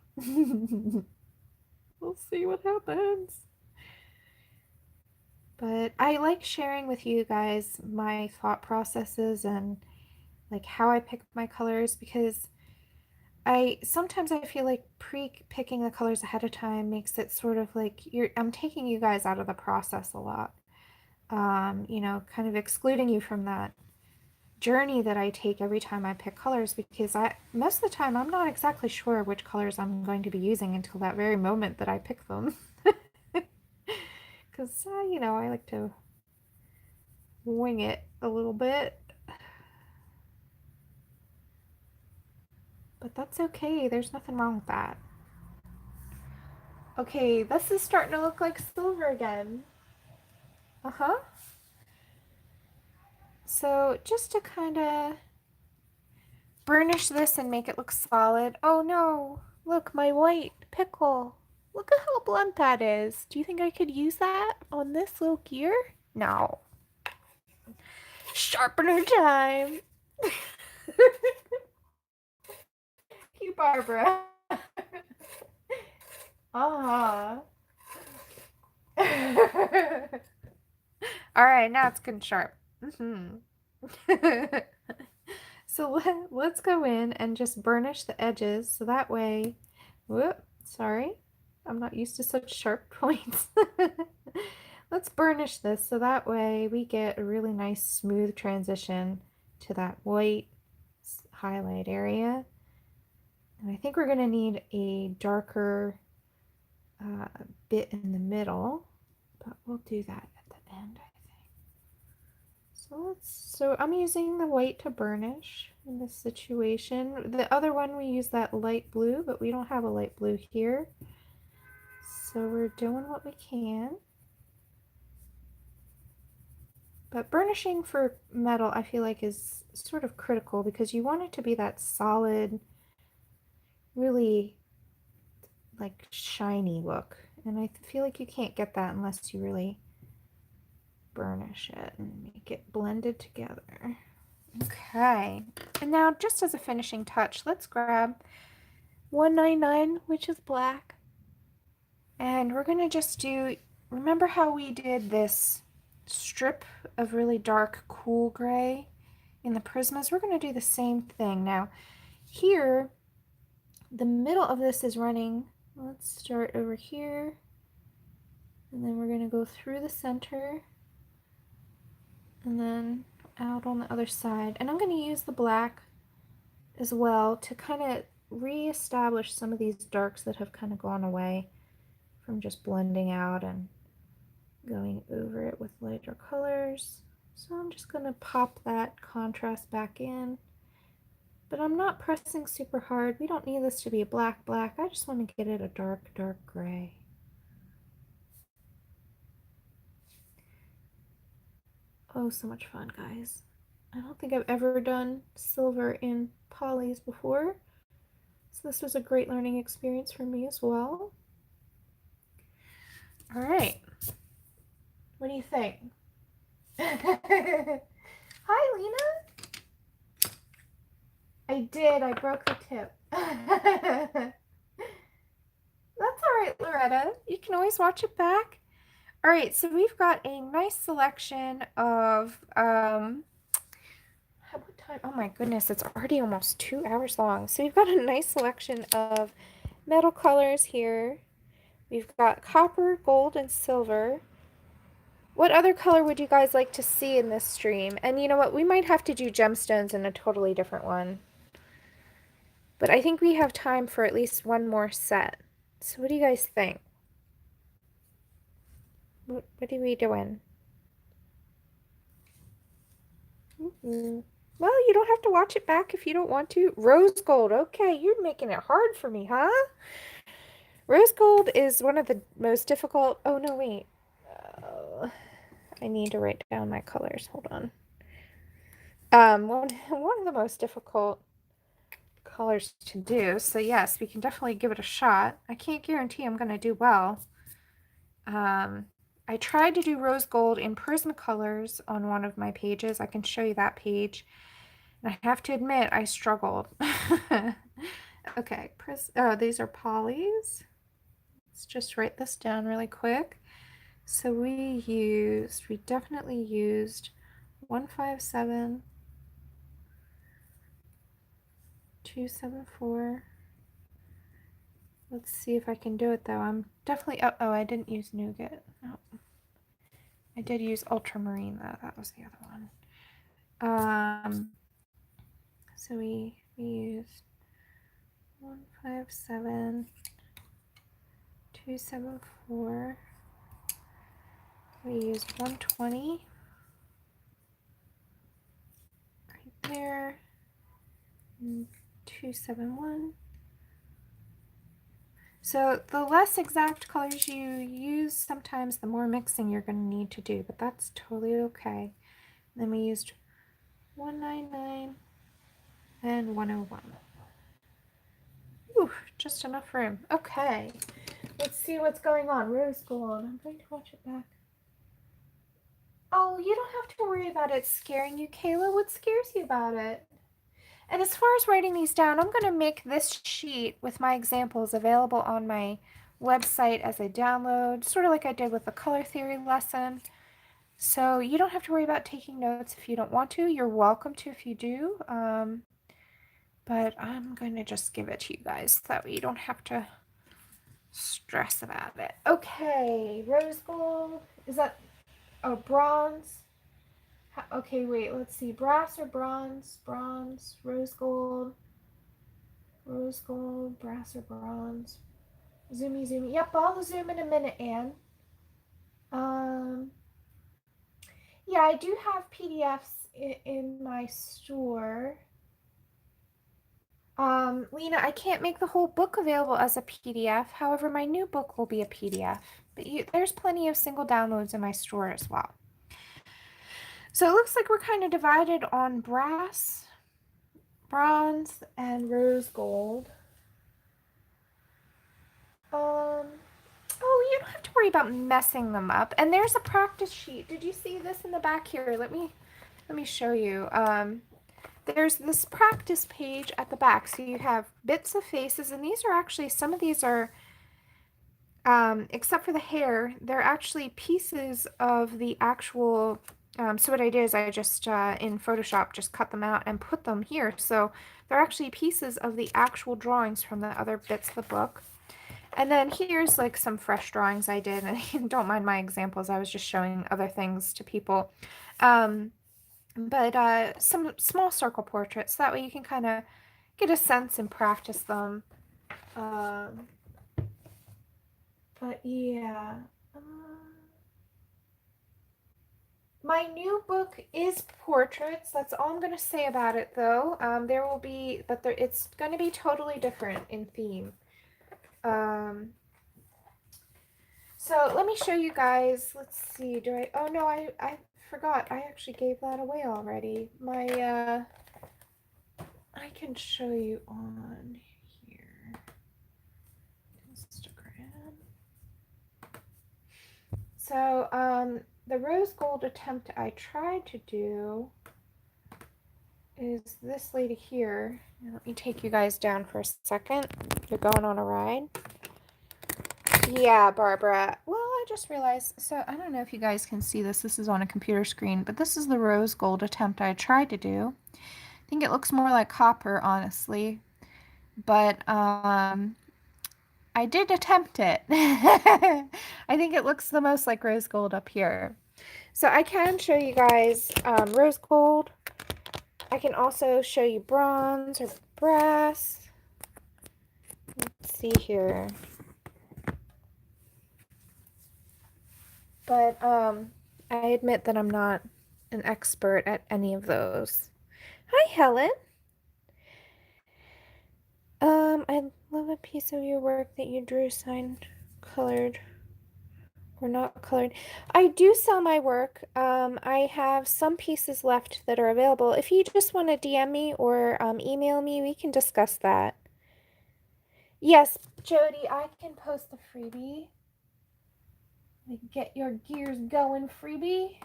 We'll see what happens. But I like sharing with you guys my thought processes and like how I pick my colors, because sometimes I feel like pre-picking the colors ahead of time makes it sort of like I'm taking you guys out of the process a lot. You know, kind of excluding you from that journey that I take every time I pick colors, because most of the time I'm not exactly sure which colors I'm going to be using until that very moment that I pick them. Because, you know, I like to wing it a little bit. But that's okay. There's nothing wrong with that. Okay, this is starting to look like silver again. Uh-huh. So just to kind of burnish this and make it look solid. Oh no, look, my white pickle. Look at how blunt that is. Do you think I could use that on this little gear? No. Sharpener time. You, Barbara. Ah. All right, now it's getting sharp. So let's go in and just burnish the edges so that way, whoop, sorry, I'm not used to such sharp points. Let's burnish this so that way we get a really nice smooth transition to that white highlight area. And I think we're going to need a darker bit in the middle, but we'll do that at the end, I think. So I'm using the white to burnish in this situation. The other one we use that light blue, but we don't have a light blue here. So we're doing what we can. But burnishing for metal, I feel like, is sort of critical because you want it to be that solid, really like shiny look. And I feel like you can't get that unless you really burnish it and make it blended together. Okay, and now just as a finishing touch, let's grab 199, which is black, and we're gonna just do, remember how we did this strip of really dark cool gray in the Prismas? We're gonna do the same thing. Now here, the middle of this is running, let's start over here, and then we're gonna go through the center and then out on the other side. And I'm going to use the black as well to kind of re-establish some of these darks that have kind of gone away from just blending out and going over it with lighter colors. So I'm just going to pop that contrast back in, but I'm not pressing super hard. We don't need this to be a black black. I just want to get it a dark gray. Oh, so much fun, guys. I don't think I've ever done silver in polys before, so this was a great learning experience for me as well. All right, what do you think? Hi, Lena. I did. I broke the tip. That's all right, Loretta. You can always watch it back. All right, so we've got a nice selection of what time? Oh my goodness, it's already almost 2 hours long. So we've got a nice selection of metal colors here. We've got copper, gold, and silver. What other color would you guys like to see in this stream? And you know what? We might have to do gemstones in a totally different one. But I think we have time for at least one more set. So what do you guys think? What are we doing? Well, you don't have to watch it back if you don't want to. Rose gold. Okay, you're making it hard for me, huh? Rose gold is one of the most difficult. Oh, no, wait. I need to write down my colors. Hold on. One of the most difficult colors to do. So yes, we can definitely give it a shot. I can't guarantee I'm going to do well. I tried to do rose gold in Prismacolors on one of my pages. I can show you that page. And I have to admit, I struggled. Okay, these are polys. Let's just write this down really quick. So we definitely used 157, 274. Let's see if I can do it though. I'm definitely, oh, I didn't use nougat. No. I did use ultramarine though. That was the other one. So we used 157, 274. We used 120 right there, and 271. So the less exact colors you use, sometimes the more mixing you're going to need to do, but that's totally okay. And then we used 199 and 101. Ooh, just enough room. Okay, let's see what's going on. Rose gold. I'm going to watch it back. Oh, you don't have to worry about it scaring you, Kayla. What scares you about it? And as far as writing these down, I'm going to make this sheet with my examples available on my website as a download, sort of like I did with the color theory lesson. So you don't have to worry about taking notes if you don't want to. You're welcome to if you do. But I'm going to just give it to you guys. That way you don't have to stress about it. Okay, rose gold. Is that, oh, bronze? Okay, wait, let's see. Brass or bronze? Bronze, rose gold, brass or bronze. Zoomy, zoomy. Yep, I'll zoom in a minute, Anne. Yeah, I do have PDFs in my store. Lena, I can't make the whole book available as a PDF. However, my new book will be a PDF. But there's plenty of single downloads in my store as well. So it looks like we're kind of divided on brass, bronze, and rose gold. Oh, you don't have to worry about messing them up. And there's a practice sheet. Did you see this in the back here? Let me show you. There's this practice page at the back. So you have bits of faces, and these are actually, some of these are, except for the hair, they're actually pieces of the actual, so what I did is I just, in Photoshop, just cut them out and put them here. So they're actually pieces of the actual drawings from the other bits of the book. And then here's like some fresh drawings I did, and don't mind my examples, I was just showing other things to people. But some small circle portraits, that way you can kind of get a sense and practice them. But yeah. My new book is portraits. That's all I'm going to say about it, though. There will be, but it's going to be totally different in theme. So let me show you guys. Let's see. Oh no, I forgot. I actually gave that away already. I can show you on here. Instagram. So, the rose gold attempt I tried to do is this lady here. Let me take you guys down for a second. You're going on a ride. Yeah, Barbara. Well, I just realized, so I don't know if you guys can see this. This is on a computer screen, but this is the rose gold attempt I tried to do. I think it looks more like copper, honestly. But I did attempt it. I think it looks the most like rose gold up here. So I can show you guys rose gold. I can also show you bronze or brass. Let's see here. But I admit that I'm not an expert at any of those. Hi, Helen. I love a piece of your work that you drew, signed, colored, We're not colored. I do sell my work. I have some pieces left that are available. If you just want to DM me or email me, we can discuss that. Yes, Jody, I can post the freebie. Get your gears going, freebie.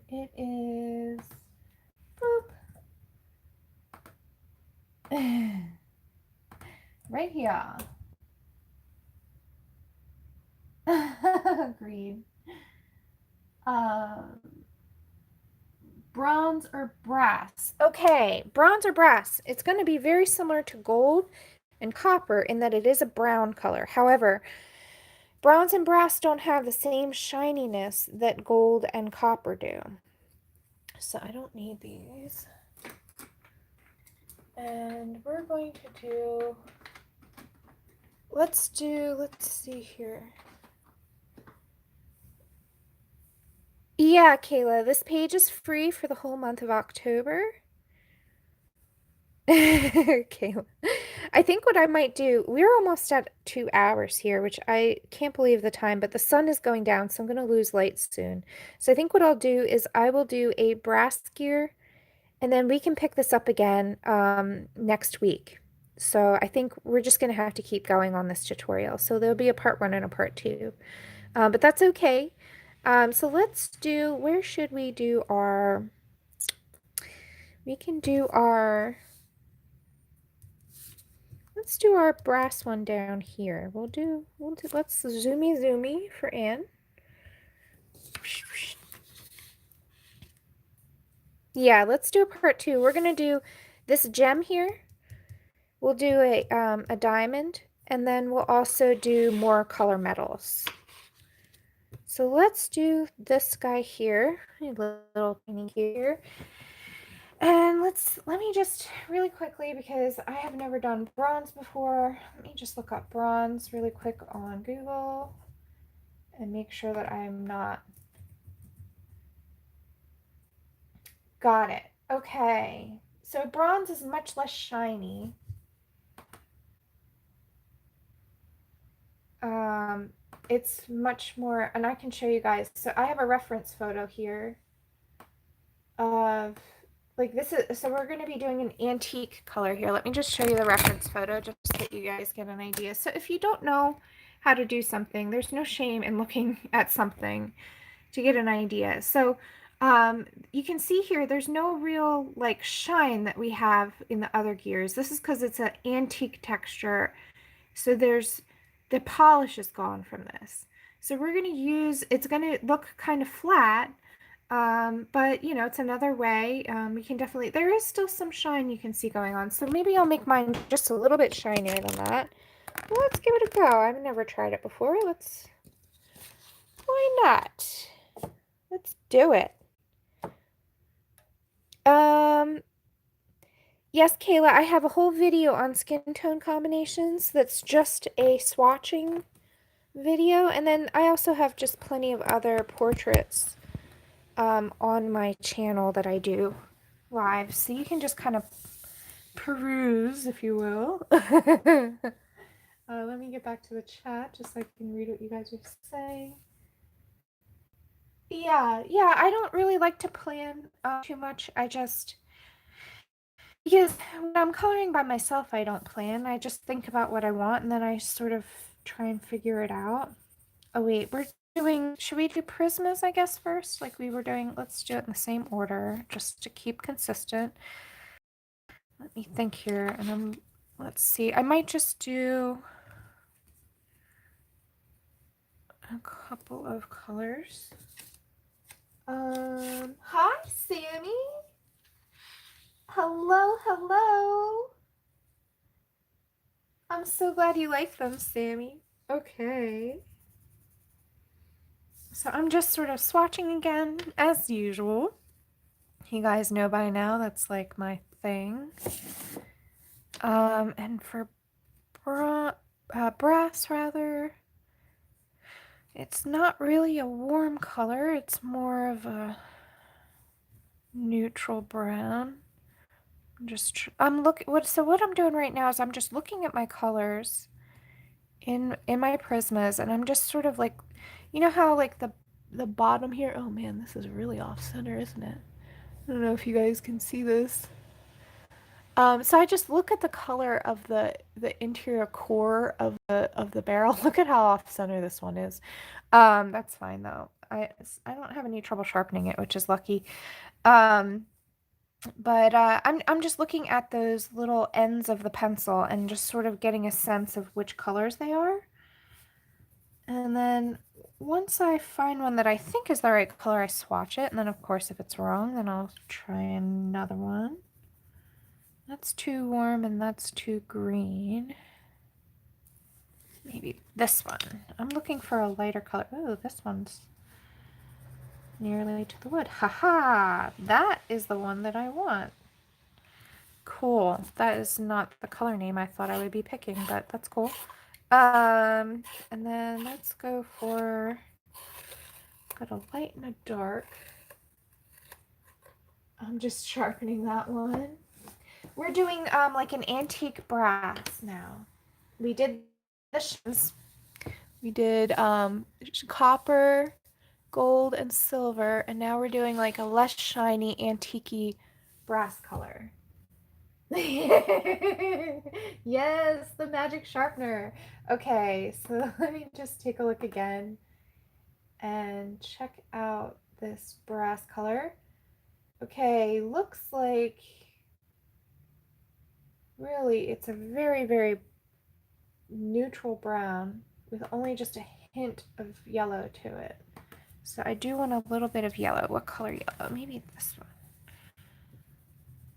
It is boop. Right here. Agreed. Bronze or brass? Okay, bronze or brass. It's going to be very similar to gold and copper in that it is a brown color. However, bronze and brass don't have the same shininess that gold and copper do. So I don't need these. And we're going to do, let's see here. Yeah, Kayla, this page is free for the whole month of October. Kayla. I think what I might do, we're almost at 2 hours here, which I can't believe the time, but the sun is going down, so I'm going to lose light soon. So I think what I'll do is I will do a brass gear, and then we can pick this up again next week. So I think we're just going to have to keep going on this tutorial. So there'll be a part 1 and a part 2. But that's okay. So let's do, where should we do our, we can do our, let's do our brass one down here. We'll do, let's zoomy for Anne. Yeah, let's do a part 2. We're going to do this gem here. We'll do a diamond, and then we'll also do more color metals. So let's do this guy here, a little tiny here. And let me just really quickly, because I have never done bronze before, let me just look up bronze really quick on Google and make sure that I'm not. Got it. Okay. So bronze is much less shiny. It's much more, and I can show you guys. So I have a reference photo here of, like, this is, so we're going to be doing an antique color here. Let me just show you the reference photo just so that you guys get an idea. So if you don't know how to do something, there's no shame in looking at something to get an idea. So you can see here, there's no real like shine that we have in the other gears. This is because it's an antique texture. So the polish is gone from this. So we're going to use, it's going to look kind of flat, but you know, it's another way. We can definitely, there is still some shine you can see going on. So maybe I'll make mine just a little bit shinier than that. Well, let's give it a go. I've never tried it before. Why not? Let's do it. Yes, Kayla, I have a whole video on skin tone combinations that's just a swatching video, and then I also have just plenty of other portraits on my channel that I do live, so you can just kind of peruse, if you will. Let me get back to the chat just so I can read what you guys are saying. Yeah, I don't really like to plan too much. Because when I'm coloring by myself, I don't plan. I just think about what I want, and then I sort of try and figure it out. Oh wait, should we do prismas, I guess, first? Like we were doing, let's do it in the same order, just to keep consistent. Let me think here, and let's see. I might just do a couple of colors. Hi, Sammy. Hello. I'm so glad you like them, Sammy. Okay. So I'm just sort of swatching again, as usual. You guys know by now that's like my thing. And for brass, rather, it's not really a warm color. It's more of a neutral brown. So what I'm doing right now is I'm just looking at my colors in my Prismas, and I'm just sort of like, you know how like the bottom here, oh man, this is really off center, isn't it? I don't know if you guys can see this. So I just look at the color of the interior core of the barrel. Look at how off center this one is. That's fine though. I don't have any trouble sharpening it, which is lucky. Um, but I'm just looking at those little ends of the pencil and just sort of getting a sense of which colors they are. And then once I find one that I think is the right color, I swatch it. And then of course, if it's wrong, then I'll try another one. That's too warm and that's too green. Maybe this one. I'm looking for a lighter color. Oh, this one's nearly to the wood. Haha! That is the one that I want. Cool. That is not the color name I thought I would be picking, but that's cool. And then let's go for, got a light and a dark. I'm just sharpening that one. We're doing like an antique brass now. We did the we did copper, gold, and silver, and now we're doing like a less shiny antique brass color. Yes, the magic sharpener. Okay, so let me just take a look again and check out this brass color. Okay, looks like really it's a very, very neutral brown with only just a hint of yellow to it. So I do want a little bit of yellow. What color yellow? Maybe this one.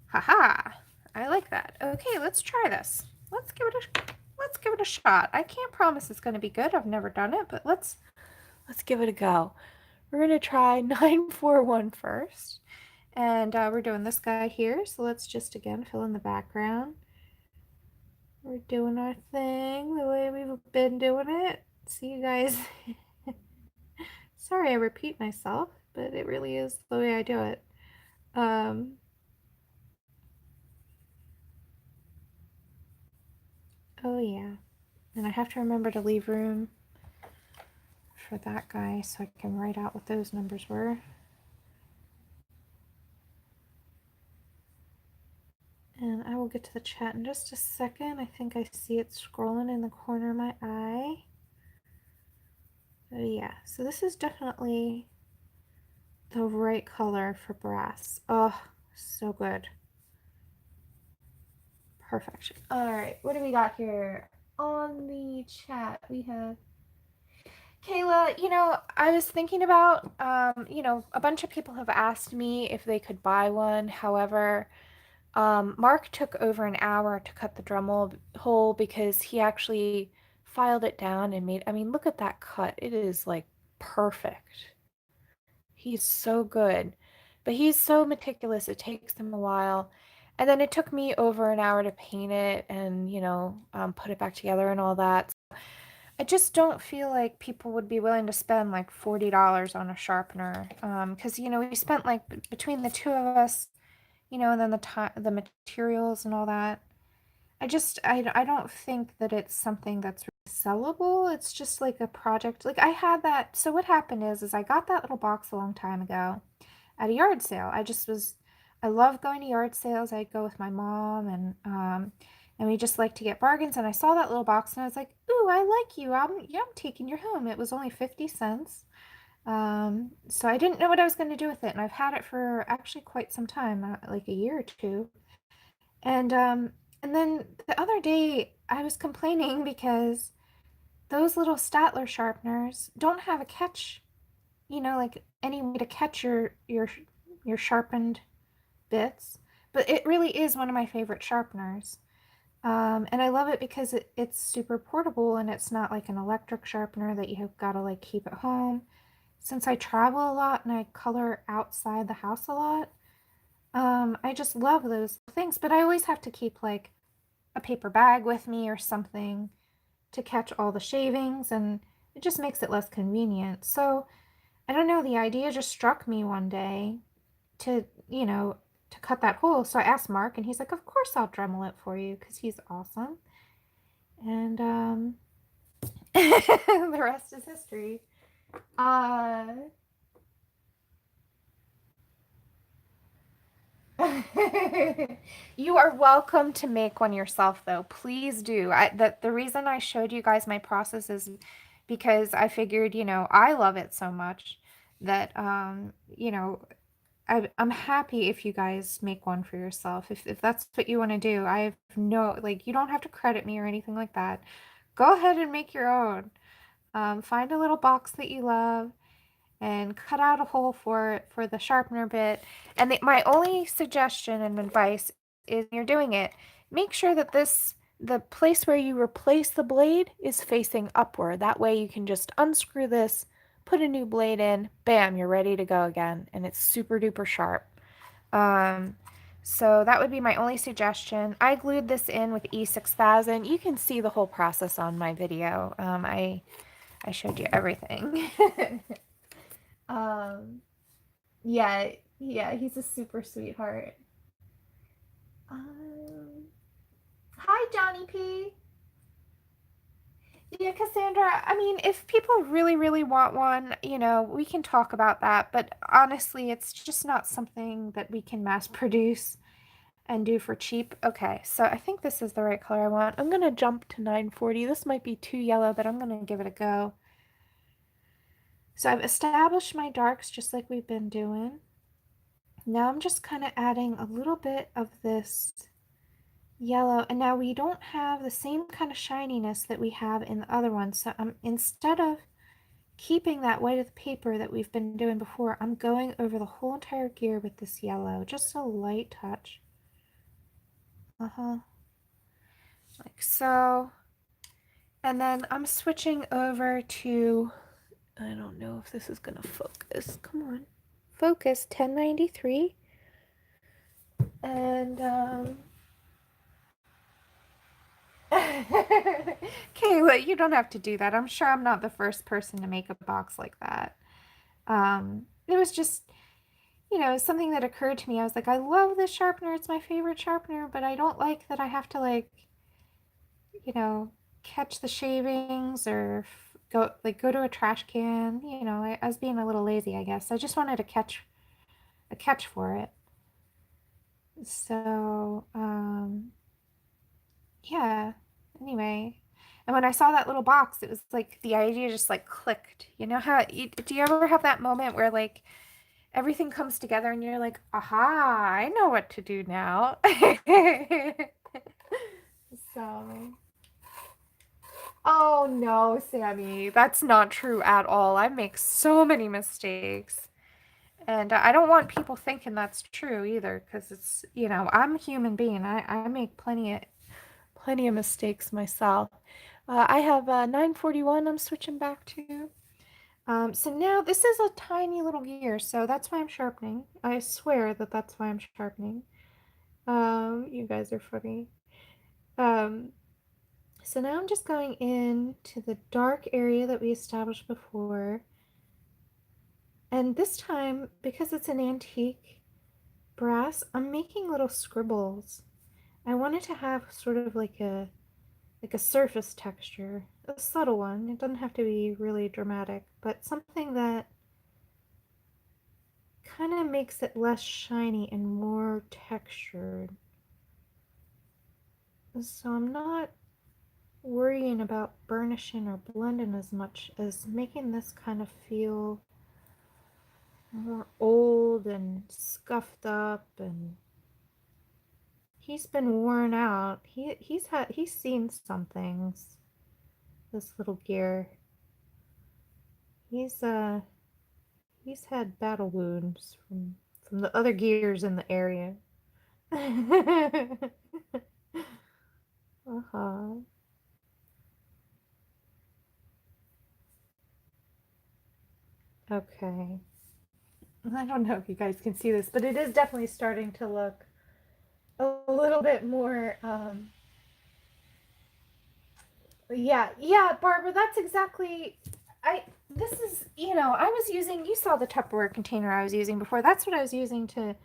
Haha! I like that. Okay, let's try this. Let's give it a shot. I can't promise it's going to be good. I've never done it, but let's give it a go. We're going to try 941 first. And we're doing this guy here. So let's just again fill in the background. We're doing our thing the way we've been doing it. See you guys. Sorry I repeat myself, but it really is the way I do it. Oh yeah. And I have to remember to leave room for that guy so I can write out what those numbers were. And I will get to the chat in just a second. I think I see it scrolling in the corner of my eye. Oh yeah, so this is definitely the right color for brass. Oh, so good. Perfect. All right, what do we got here? On the chat, we have Kayla. You know, I was thinking about, you know, a bunch of people have asked me if they could buy one. However, Mark took over an hour to cut the drum hole because he actually filed it down and made, I mean, look at that cut. It is like perfect. He's so good, but he's so meticulous. It takes him a while. And then it took me over an hour to paint it and, you know, put it back together and all that. I just don't feel like people would be willing to spend like $40 on a sharpener. Because, you know, we spent like between the two of us, you know, and then the materials and all that. I don't think that it's something that's really sellable. It's just like a project. Like I had that. So what happened is I got that little box a long time ago at a yard sale. I love going to yard sales. I'd go with my mom and we just like to get bargains. And I saw that little box and I was like, ooh, I like you. I'm taking you home. It was only 50 cents. So I didn't know what I was going to do with it. And I've had it for actually quite some time, like a year or two. And then the other day I was complaining because those little Statler sharpeners don't have a catch, you know, like any way to catch your sharpened bits. But it really is one of my favorite sharpeners. And I love it because it's super portable and it's not like an electric sharpener that you have got to like keep at home. Since I travel a lot and I color outside the house a lot, I just love those things. But I always have to keep like a paper bag with me or something to catch all the shavings, and it just makes it less convenient. So I don't know, the idea just struck me one day to, you know, to cut that hole. So I asked Mark and he's like, of course I'll Dremel it for you because he's awesome. And The rest is history. You are welcome to make one yourself, though. Please do. The reason I showed you guys my process is because I figured, I love it so much that, I'm happy if you guys make one for yourself. If that's what you want to do, I have no, like, you don't have to credit me or anything like that. Go ahead and make your own. Find a little box that you love and cut out a hole for it for the sharpener bit. And my only suggestion and advice is when you're doing it, make sure that the place where you replace the blade is facing upward. That way you can just unscrew this, put a new blade in, bam, you're ready to go again, and it's super duper sharp. Um, so that would be my only suggestion. I glued this in with E6000. You can see the whole process on my video. I showed you everything. Um, yeah, yeah, he's a super sweetheart. Um, Hi, Johnny P. Yeah, Cassandra, I mean, if people really, really want one, we can talk about that, but honestly, it's just not something that we can mass produce and do for cheap. Okay, so I think this is the right color I want. I'm gonna jump to 940. This might be too yellow, but I'm gonna give it a go. So I've established my darks just like we've been doing. Now I'm just kind of adding a little bit of this yellow, and now we don't have the same kind of shininess that we have in the other one. So instead of keeping that white of the paper that we've been doing before, I'm going over the whole entire gear with this yellow, just a light touch. Like so. And then I'm switching over to, I don't know if this is gonna focus. Come on. Focus 1093. And Kayla, you don't have to do that. I'm sure I'm not the first person to make a box like that. It was just, something that occurred to me. I was like, I love this sharpener. It's my favorite sharpener, but I don't like that I have to, like, catch the shavings or go to a trash can. I was being a little lazy, I guess. I just wanted a catch for it. So, yeah. Anyway, and when I saw that little box, it was like the idea just like clicked. You know how do you ever have that moment where like everything comes together and you're like, aha, I know what to do now. So, oh no, Sammy, that's not true at all. I make so many mistakes. And I don't want people thinking that's true either, because it's, I'm a human being. I make plenty of mistakes myself. I have 941 I'm switching back to. So now this is a tiny little gear, so that's why I'm sharpening. I swear that that's why I'm sharpening. You guys are funny. So now I'm just going into the dark area that we established before. And this time, because it's an antique brass, I'm making little scribbles. I wanted to have sort of like a surface texture, a subtle one. It doesn't have to be really dramatic, but something that kind of makes it less shiny and more textured. So I'm not worrying about burnishing or blending as much as making this kind of feel more old and scuffed up, and he's been worn out. He's seen some things. This little gear. He's had battle wounds from the other gears in the area. Uh-huh. Okay. I don't know if you guys can see this, but it is definitely starting to look a little bit more, yeah, Barbara, that's exactly, this is, I was using, you saw the Tupperware container I was using before. That's what I was using to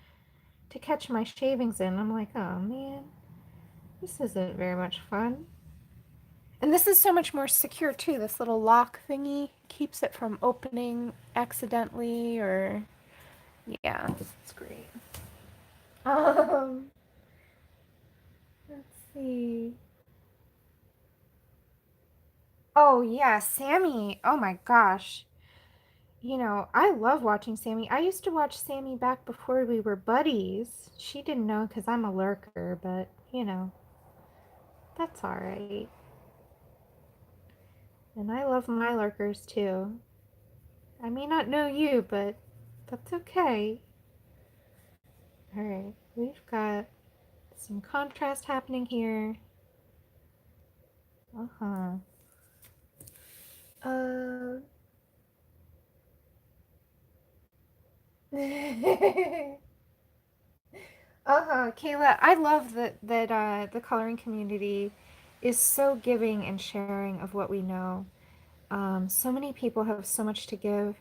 catch my shavings in. I'm like, oh man, this isn't very much fun. And this is so much more secure too. This little lock thingy keeps it from opening accidentally or yeah, it's great. Um, let's see. Oh yeah, Sammy. Oh my gosh. You know, I love watching Sammy. I used to watch Sammy back before we were buddies. She didn't know because I'm a lurker, but you know, that's all right. And I love my lurkers too. I may not know you, but that's okay. All right, we've got some contrast happening here. Uh-huh. Uh. Uh-huh, Kayla, I love that the coloring community is so giving and sharing of what we know. So many people have so much to give,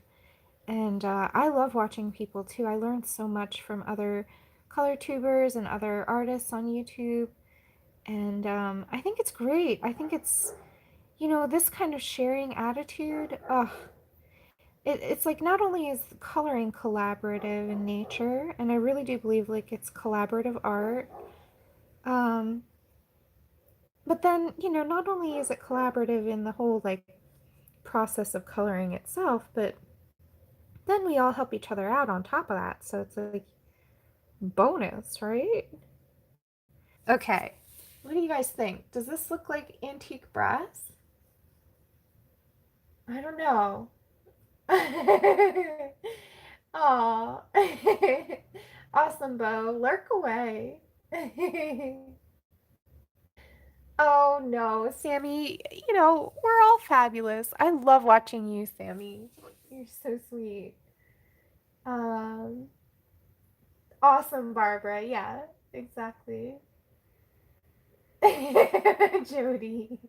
and I love watching people too. I learned so much from other color tubers and other artists on YouTube, and I think it's great. I think it's, you know, this kind of sharing attitude. It's like not only is coloring collaborative in nature, and I really do believe like it's collaborative art. Um, but then, you know, not only is it collaborative in the whole like process of coloring itself, but then we all help each other out on top of that. So it's like bonus, right? Okay. What do you guys think? Does this look like antique brass? I don't know. Aw. Awesome, Bo. Lurk away. Oh no, Sammy, you know, we're all fabulous. I love watching you, Sammy. You're so sweet. Um, awesome, Barbara. Yeah, exactly. Jody.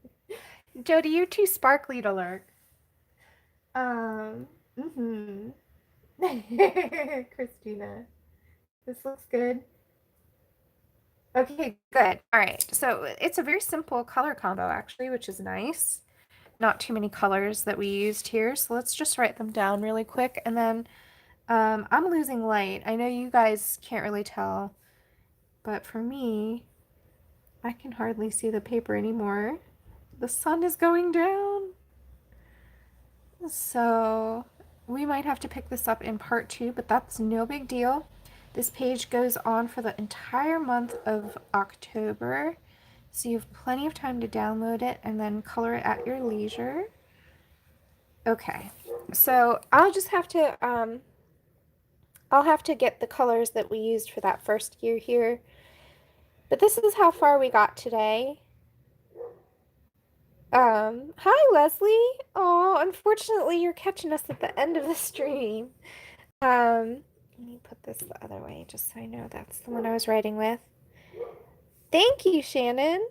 Jody, you're too sparkly to lurk. Um, mm-hmm. Christina, this looks good. Okay, good. All right. So it's a very simple color combo actually, which is nice. Not too many colors that we used here. So let's just write them down really quick. And then I'm losing light. I know you guys can't really tell, but for me, I can hardly see the paper anymore. The sun is going down. So we might have to pick this up in part 2, but that's no big deal. This page goes on for the entire month of October. So you have plenty of time to download it and then color it at your leisure. Okay, so I'll have to get the colors that we used for that first year here. But this is how far we got today. Hi Leslie. Oh, unfortunately you're catching us at the end of the stream. Let me put this the other way just so I know that's the one I was writing with. Thank you, Shannon.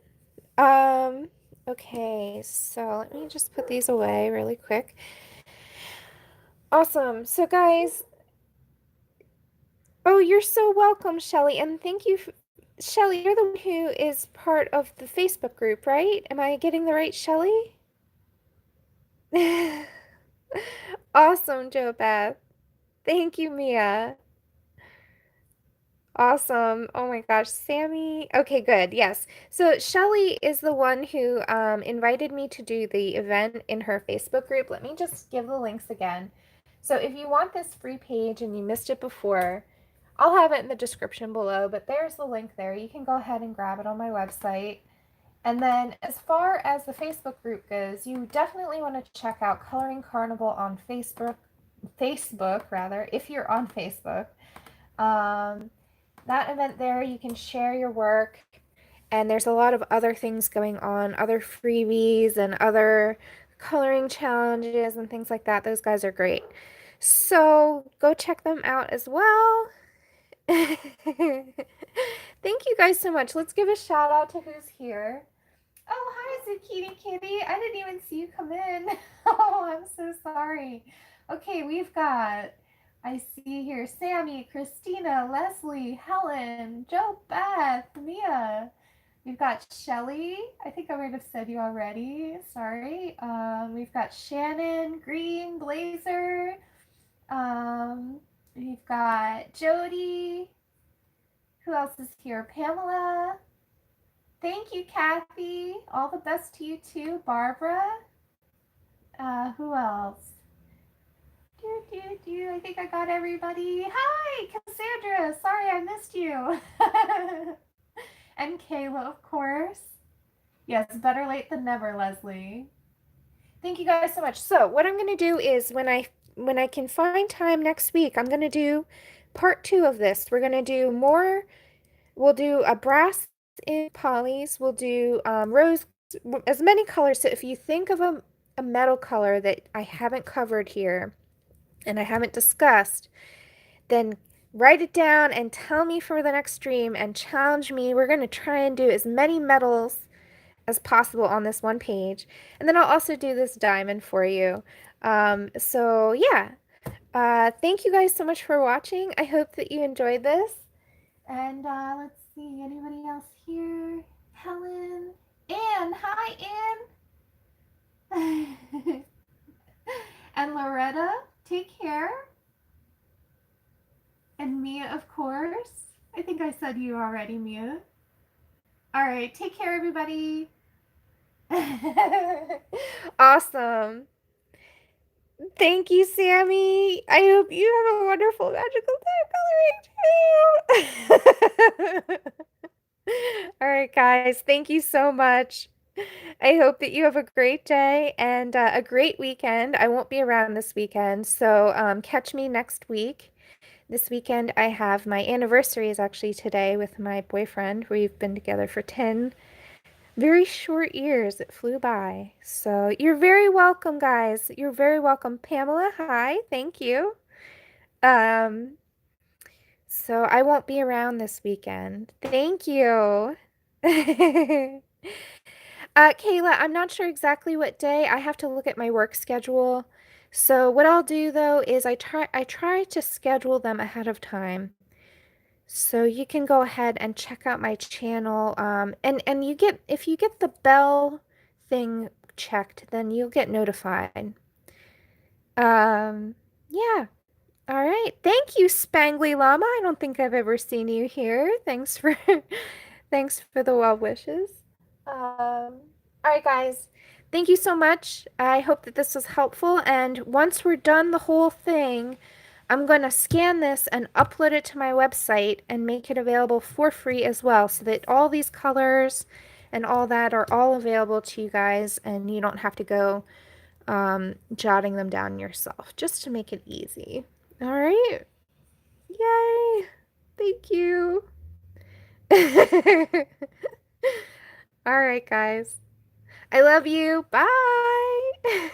Um, okay, so let me just put these away really quick. Awesome. So guys, oh, you're so welcome, Shelly, and thank you. Shelly, you're the one who is part of the Facebook group, right? Am I getting the right Shelly? Awesome, Joe Beth. Thank you, Mia. Awesome. Oh my gosh, Sammy. Okay, good. Yes. So Shelly is the one who invited me to do the event in her Facebook group. Let me just give the links again. So if you want this free page and you missed it before, I'll have it in the description below, but there's the link there. You can go ahead and grab it on my website. And then as far as the Facebook group goes, you definitely want to check out Coloring Carnival on Facebook rather, if you're on Facebook. That event there, you can share your work, and there's a lot of other things going on, other freebies and other coloring challenges and things like that. Those guys are great. So go check them out as well. Thank you guys so much. Let's give a shout out to who's here. Oh, hi, Zucchini Kitty. I didn't even see you come in. Oh, I'm so sorry. Okay, we've got, I see here, Sammy, Christina, Leslie, Helen, Joe Beth, Mia. We've got Shelly. I think I might have said you already. Sorry. We've got Shannon, Green, Blazer. Um, we've got Jody. Who else is here? Pamela. Thank you, Kathy. All the best to you too, Barbara. Who else? I think I got everybody. Hi, Cassandra. Sorry I missed you. And Kayla, of course. Yes, better late than never, Leslie. Thank you guys so much. So what I'm gonna do is when I can find time next week, I'm gonna do part two of this. We're gonna do more. We'll do a brass in polys. We'll do rose, as many colors. So if you think of a metal color that I haven't covered here and I haven't discussed, then write it down and tell me for the next stream and challenge me. We're going to try and do as many metals as possible on this one page. And then I'll also do this diamond for you. So yeah, thank you guys so much for watching. I hope that you enjoyed this. And let's see, anybody else here? Helen, Anne, hi Anne. And Loretta, take care. And Mia, of course. I think I said you already, Mia. All right, take care, everybody. Awesome. Thank you, Sammy. I hope you have a wonderful magical time coloring too. All right, guys. Thank you so much. I hope that you have a great day and a great weekend. I won't be around this weekend, so catch me next week. This weekend, I have my anniversary is actually today with my boyfriend. We've been together for 10 very short years. It flew by. So you're very welcome, guys. You're very welcome. Pamela, hi. Thank you. Um, so I won't be around this weekend. Thank you. Kayla, I'm not sure exactly what day. I have to look at my work schedule. So what I'll do though is I try to schedule them ahead of time. So you can go ahead and check out my channel. And you get if you get the bell thing checked, then you'll get notified. Yeah. All right. Thank you, Spangly Llama. I don't think I've ever seen you here. Thanks for thanks for the well wishes. All right, guys. Thank you so much. I hope that this was helpful. And once we're done the whole thing, I'm going to scan this and upload it to my website and make it available for free as well, so that all these colors and all that are all available to you guys, and you don't have to go jotting them down yourself, just to make it easy. All right. Yay. Thank you. All right, guys. I love you. Bye.